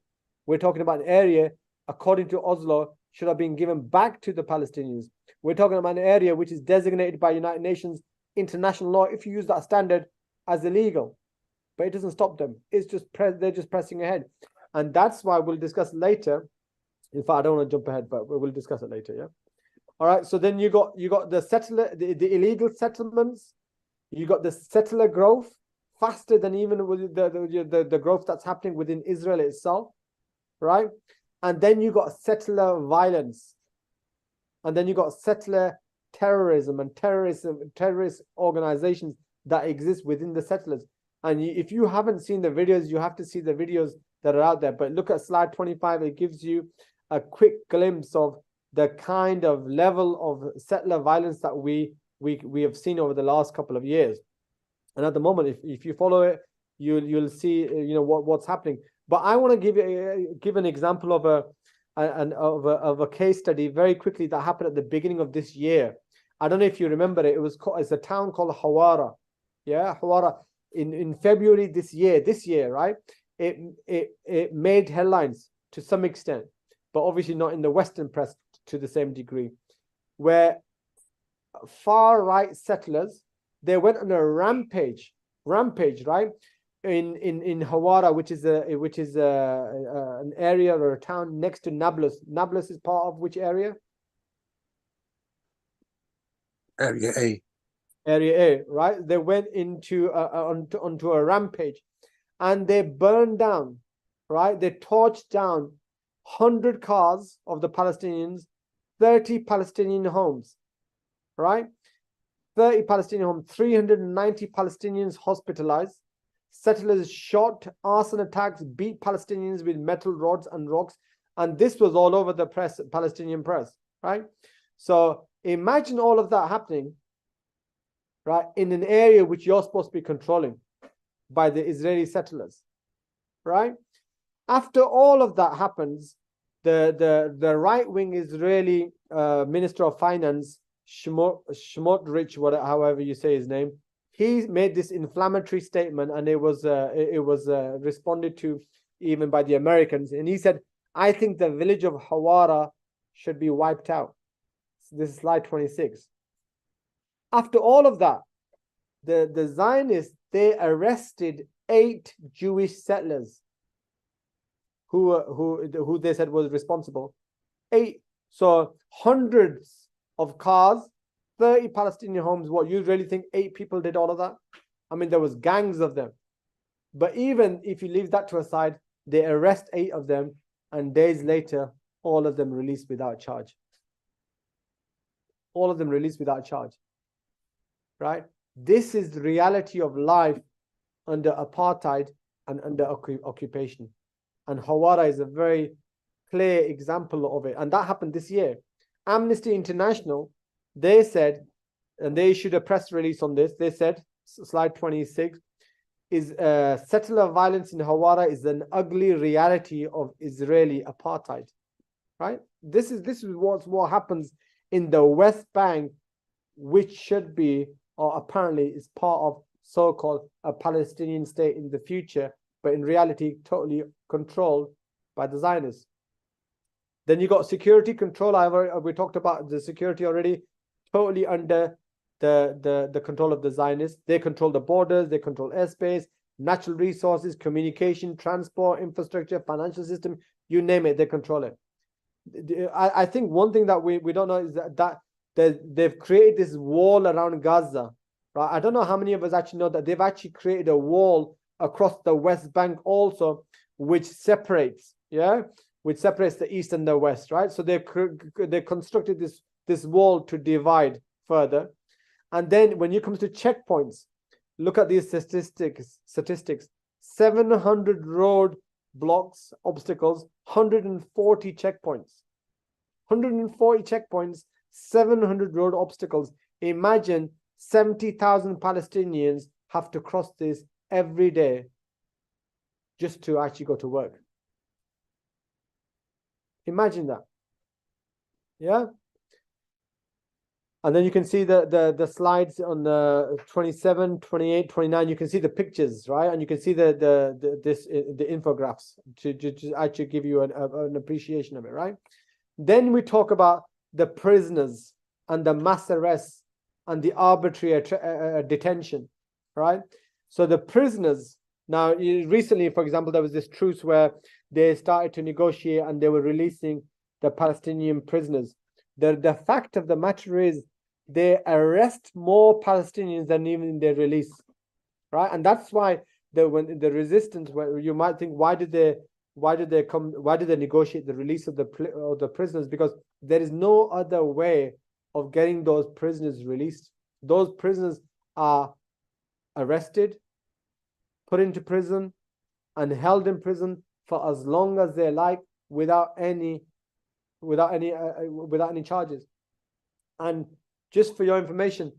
S1: We're talking about an area, according to Oslo, should have been given back to the Palestinians. We're talking about an area which is designated by United Nations international law, if you use that standard, as illegal. But it doesn't stop them. It's just they're just pressing ahead. And that's why we'll discuss later. In fact, I don't want to jump ahead, but we'll discuss it later, yeah? All right, so then you got the settler, the illegal settlements, you got the settler growth faster than even with the growth that's happening within Israel itself, right? And then you got settler violence, and then you got settler terrorism and terrorist organizations that exist within the settlers. And if you haven't seen the videos, you have to see the videos that are out there. But look at slide 25. It gives you a quick glimpse of the kind of level of settler violence that we have seen over the last couple of years. And at the moment, if you follow it, you'll see what's happening. But I want to give an example of a case study very quickly that happened at the beginning of this year. I don't know if you remember it. It's a town called Hawara. Yeah, Hawara. In February this year, right? It made headlines to some extent, but obviously not in the Western press to the same degree, where far right settlers, they went on a rampage, right? In Hawara, which is an area or a town next to Nablus. Nablus is part of which area?
S2: Area A.
S1: Area A, right? They went onto a rampage, and they burned down, right? They torched down 100 cars of the Palestinians, 30 Palestinian homes, right? 30 Palestinian homes, 390 Palestinians hospitalized. Settlers shot, arson attacks, beat Palestinians with metal rods and rocks, and this was all over the press, Palestinian press, right? So imagine all of that happening, right, in an area which you're supposed to be controlling by the Israeli settlers, right? After all of that happens, the right-wing Israeli Minister of Finance, Smotrich, however you say his name, he made this inflammatory statement, and it was responded to even by the Americans, and he said, "I think the village of Hawara should be wiped out." This is slide 26. After all of that, the Zionists, they arrested 8 Jewish settlers who they said was responsible. 8. So hundreds of cars, 30 Palestinian homes. What, you really think 8 people did all of that? I mean, there was gangs of them. But even if you leave that to a side, they arrest 8 of them, and days later, all of them released without charge. All of them released without charge. Right? This is the reality of life under apartheid and under occupation. And Hawara is a very clear example of it. And that happened this year. Amnesty International, they said, and they issued a press release on this, they said, slide 26, settler violence in Hawara is an ugly reality of Israeli apartheid. Right? This is what happens in the West Bank, which should be, or apparently is part of so-called a Palestinian state in the future, but in reality totally controlled by the Zionists. Then you got security control. We talked about the security already, totally under the control of the Zionists. They control the borders, they control airspace, natural resources, communication, transport, infrastructure, financial system, you name it, they control it. I think one thing that we don't know is that they've created this wall around Gaza, right? I don't know how many of us actually know that they've actually created a wall across the West Bank also, which separates, which separates the East and the West, right? So they constructed this wall to divide further. And then when it comes to checkpoints, look at these statistics. 700 road blocks, obstacles, 140 checkpoints. 140 checkpoints, 700 road obstacles. Imagine 70,000 Palestinians have to cross this every day just to actually go to work. Imagine that. Yeah. And then you can see the slides on the 27, 28, 29. You can see the pictures, right? And you can see the infographics to actually give you an appreciation of it, right? Then we talk about the prisoners and the mass arrests and the arbitrary detention, right? So the prisoners, now recently, for example, there was this truce where they started to negotiate and they were releasing the Palestinian prisoners. The fact of the matter is they arrest more Palestinians than even they release, right? And that's why when the resistance, where you might think, why did they Why did they come? Why did they negotiate the release of the prisoners? Because there is no other way of getting those prisoners released. Those prisoners are arrested, put into prison, and held in prison for as long as they like, without any charges. And just for your information,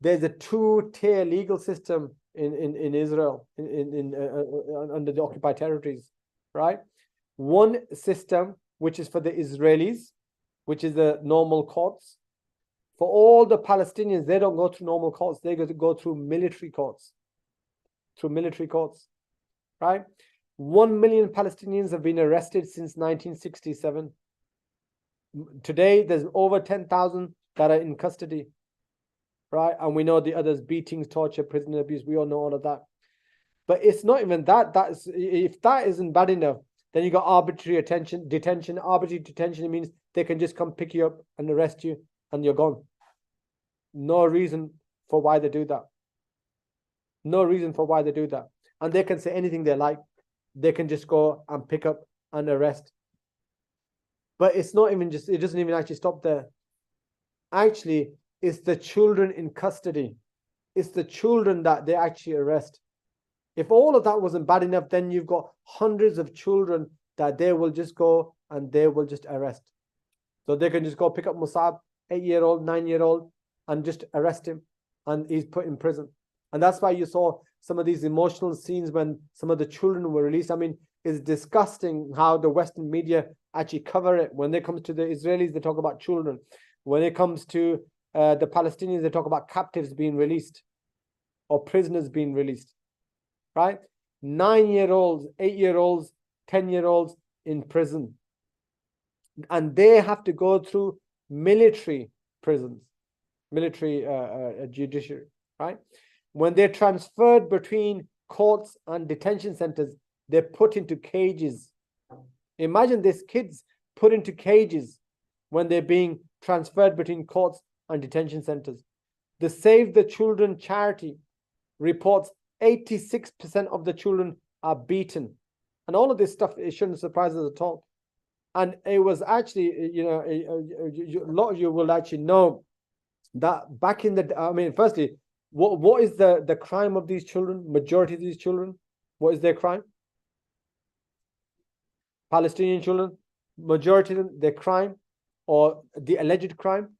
S1: there's a two-tier legal system in Israel, under the occupied territories, right? One system, which is for the Israelis, which is the normal courts. For all the Palestinians, they don't go through normal courts. They go through military courts. Right? 1 million Palestinians have been arrested since 1967. Today, there's over 10,000 that are in custody. Right? And we know the others: beatings, torture, prisoner abuse. We all know all of that. But it's not even that. If that isn't bad enough, then you got arbitrary detention. Arbitrary detention means they can just come pick you up and arrest you, and you're gone. No reason for why they do that. No reason for why they do that. And they can say anything they like. They can just go and pick up and arrest. But it's not even just, it doesn't even actually stop there. Actually, it's the children in custody. It's the children that they actually arrest. If all of that wasn't bad enough, then you've got hundreds of children that they will just go and they will just arrest. So they can just go pick up Musab, 8-year-old, 9-year-old, and just arrest him, and he's put in prison. And that's why you saw some of these emotional scenes when some of the children were released. I mean, it's disgusting how the Western media actually cover it. When it comes to the Israelis, they talk about children. When it comes to the Palestinians, they talk about captives being released or prisoners being released, right? 9-year-olds, 8-year-olds, 10-year-olds in prison. And they have to go through military prisons, military judiciary, right? When they're transferred between courts and detention centers, they're put into cages. Imagine these kids put into cages when they're being transferred between courts and detention centers. The Save the Children charity reports 86% of the children are beaten. And all of this stuff, it shouldn't surprise us at all. And it was actually, a lot of you will actually know that back in the, I mean, firstly, what is the crime of these children? Majority of these children, what is their crime? Palestinian children, majority of them, their crime or the alleged crime?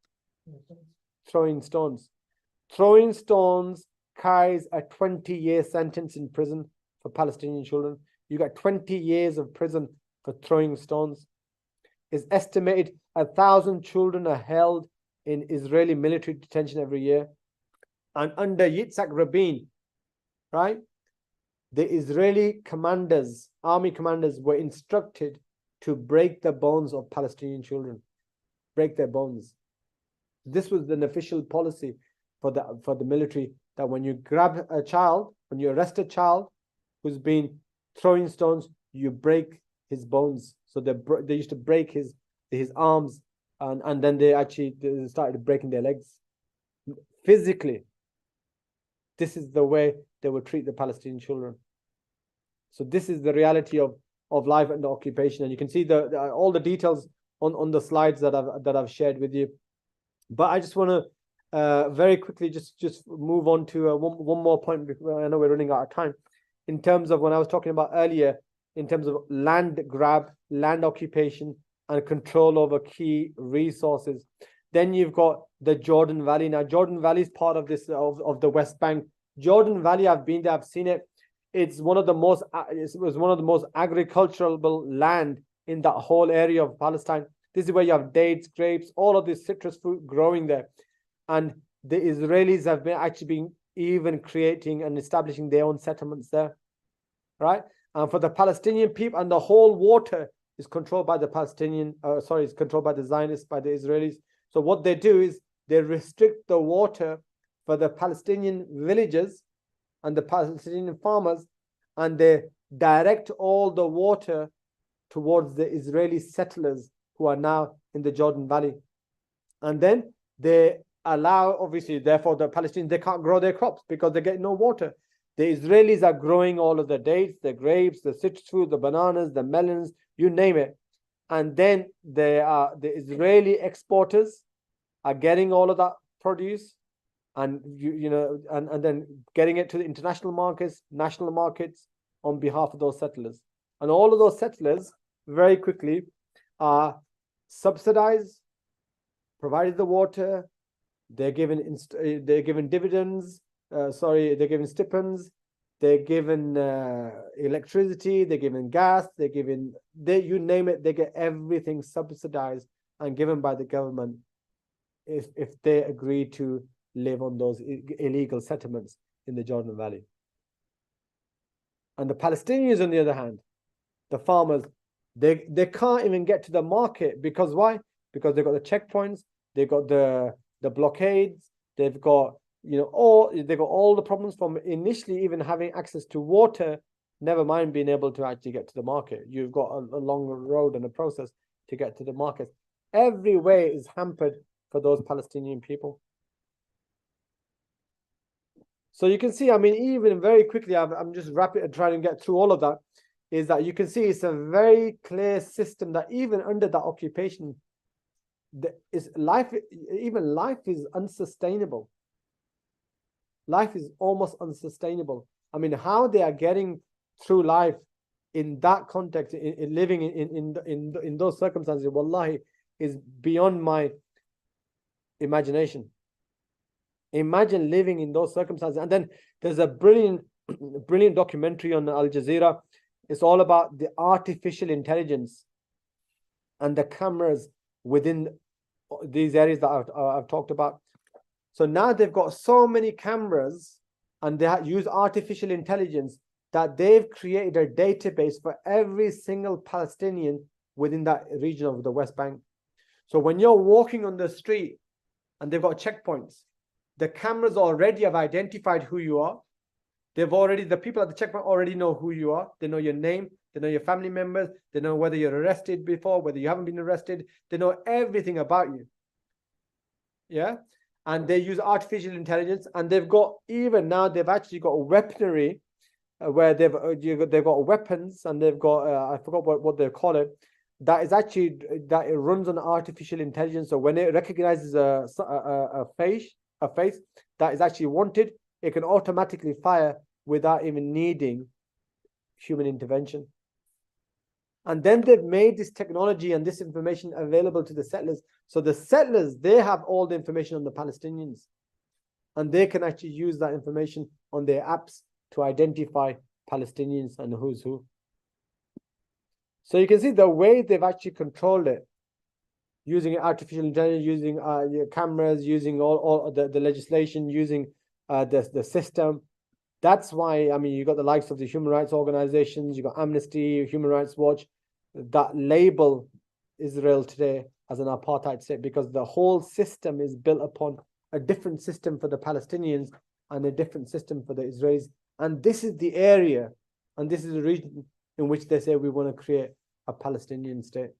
S1: Throwing stones. Throwing stones carries a 20-year sentence in prison for Palestinian children. You got 20 years of prison for throwing stones. It's estimated 1,000 children are held in Israeli military detention every year. And under Yitzhak Rabin, right, the Israeli commanders, army commanders, were instructed to break the bones of Palestinian children, break their bones. This was an official policy for the military, that when you grab a child, when you arrest a child who's been throwing stones, you break his bones. So they used to break his arms, and then they started breaking their legs physically. This is the way they would treat the Palestinian children. So this is the reality of life under occupation, and you can see all the details on the slides that I've shared with you. But I just want to very quickly just move on to one more point, because I know we're running out of time. In terms of when I was talking about earlier, in terms of land grab, land occupation, and control over key resources. Then you've got the Jordan Valley. Now, Jordan Valley is part of this of the West Bank. Jordan Valley, I've been there, I've seen it. It was one of the most agricultural land in that whole area of Palestine. This is where you have dates, grapes, all of this citrus fruit growing there. And the Israelis have been even creating and establishing their own settlements there, right? And for the Palestinian people, and the whole water is controlled by the it's controlled by the Zionists, by the Israelis. So what they do is they restrict the water for the Palestinian villages and the Palestinian farmers, and they direct all the water towards the Israeli settlers who are now in the Jordan Valley. And then they allow, obviously, therefore the Palestinians, they can't grow their crops because they get no water. The Israelis are growing all of the dates, the grapes, the citrus fruit, the bananas, the melons, you name it. And then the Israeli exporters are getting all of that produce, and and then getting it to the international markets, national markets, on behalf of those settlers. And all of those settlers very quickly are subsidized, provided the water, they're given dividends, they're given stipends, they're given electricity, they're given gas, you name it, they get everything subsidized and given by the government if they agree to live on those illegal settlements in the Jordan Valley. And the Palestinians, on the other hand, the farmers, they can't even get to the market, because why? Because they've got the checkpoints, they've got the blockades, they've got all the problems from initially even having access to water, never mind being able to actually get to the market. You've got a long road and a process to get to the market. Every way is hampered for those Palestinian people. So you can see, I mean, even very quickly, I'm just rapid trying to get through all of that, is that you can see it's a very clear system that even under that occupation, life is unsustainable. Life is almost unsustainable. I mean, how they are getting through life in that context, in living in those circumstances, wallahi, is beyond my imagination. Imagine living in those circumstances. And then there's a brilliant documentary on Al Jazeera. It's all about the artificial intelligence and the cameras within these areas that I've talked about. So now they've got so many cameras, and they use artificial intelligence, that they've created a database for every single Palestinian within that region of the West Bank. So when you're walking on the street and they've got checkpoints, the cameras already have identified who you are. The people at the checkpoint already know who you are. They know your name, they know your family members, they know whether you're arrested before, whether you haven't been arrested. They know everything about you. Yeah. And they use artificial intelligence, and they've actually got weaponry where they've got weapons, and they've got I forgot what they call it, that it runs on artificial intelligence. So when it recognizes a face that is actually wanted, it can automatically fire without even needing human intervention. And then they've made this technology and this information available to the settlers. So the settlers, they have all the information on the Palestinians, and they can actually use that information on their apps to identify Palestinians and who's who. So you can see the way they've actually controlled it, using artificial intelligence, using cameras, using all the legislation, using the system. That's why, I mean, you got the likes of the human rights organizations, you got Amnesty, Human Rights Watch, that label Israel today as an apartheid state, because the whole system is built upon a different system for the Palestinians and a different system for the Israelis. And this is the area, and this is the region in which they say we want to create a Palestinian state.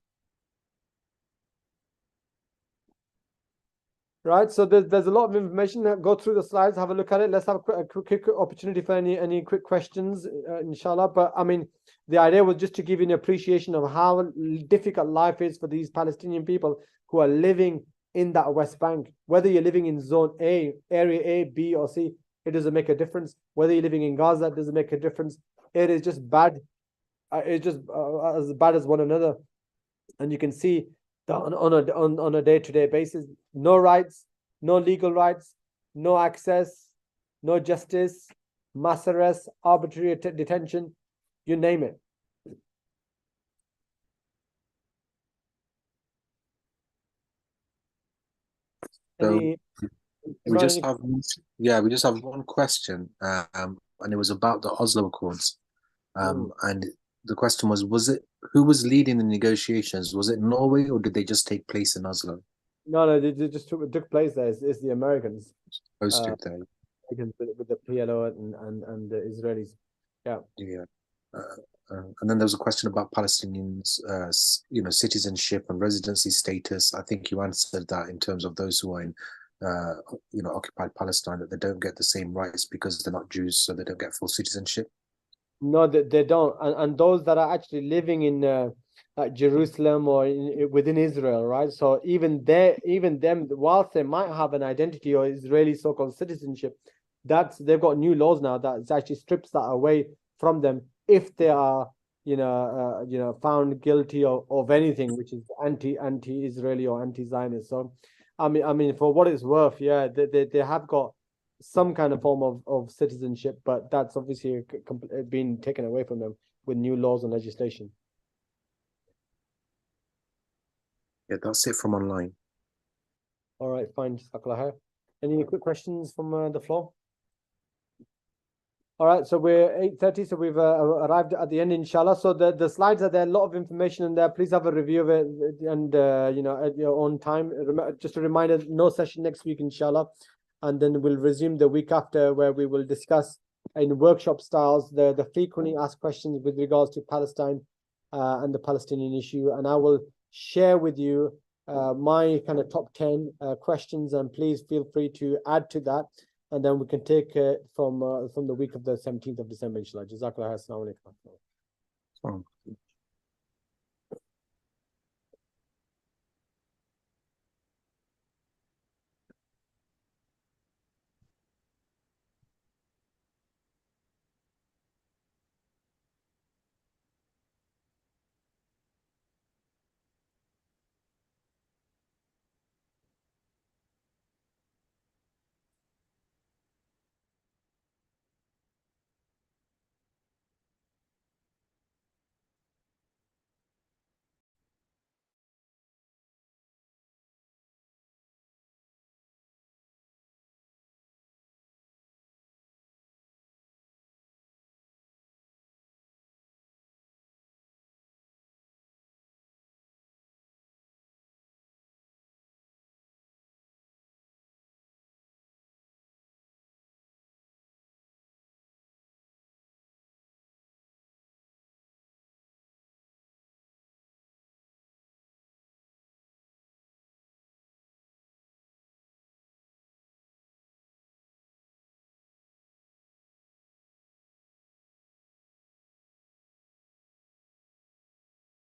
S1: Right, so there's a lot of information. Go through the slides, have a look at it. Let's have a quick opportunity for any quick questions, inshallah. But I mean, the idea was just to give you an appreciation of how difficult life is for these Palestinian people who are living in that West Bank. Whether you're living in Zone A, Area A, B, or C, it doesn't make a difference. Whether you're living in Gaza, it doesn't make a difference. It is just bad. It's just as bad as one another. And you can see that on a day-to-day basis, no rights, no legal rights, no access, no justice, mass arrest, arbitrary detention, you name it.
S2: So we just have one question, and it was about the Oslo Accords. And the question was who was leading the negotiations? Was it Norway, or did they just take place in Oslo?
S1: No, they just took place there. It's the Americans.
S2: With
S1: the PLO and the Israelis. Yeah.
S2: Yeah. And then there was a question about Palestinians, citizenship and residency status. I think you answered that in terms of those who are in occupied Palestine, that they don't get the same rights because they're not Jews, so they don't get full citizenship?
S1: No, they don't. And those that are actually living in Jerusalem or within Israel, right? So even them, whilst they might have an identity or Israeli so-called citizenship, they've got new laws now that actually strips that away from them if they are, found guilty of anything which is anti-Israeli or anti-Zionist. So, I mean, for what it's worth, yeah, they have got some kind of form of citizenship, but that's obviously been taken away from them with new laws and legislation.
S2: Yeah, that's it from online.
S1: All right, fine. Any quick questions from the floor? All right, so we're 8:30, so we've arrived at the end, inshallah. So the slides are there, a lot of information in there. Please have a review of it and, at your own time. Just a reminder, no session next week, inshallah. And then we'll resume the week after, where we will discuss in workshop styles the frequently asked questions with regards to Palestine and the Palestinian issue. And I will share with you my kind of top 10 questions, and please feel free to add to that. And then we can take it from the week of the 17th of December, inshallah. Jazakallah. Assalamu alaikum.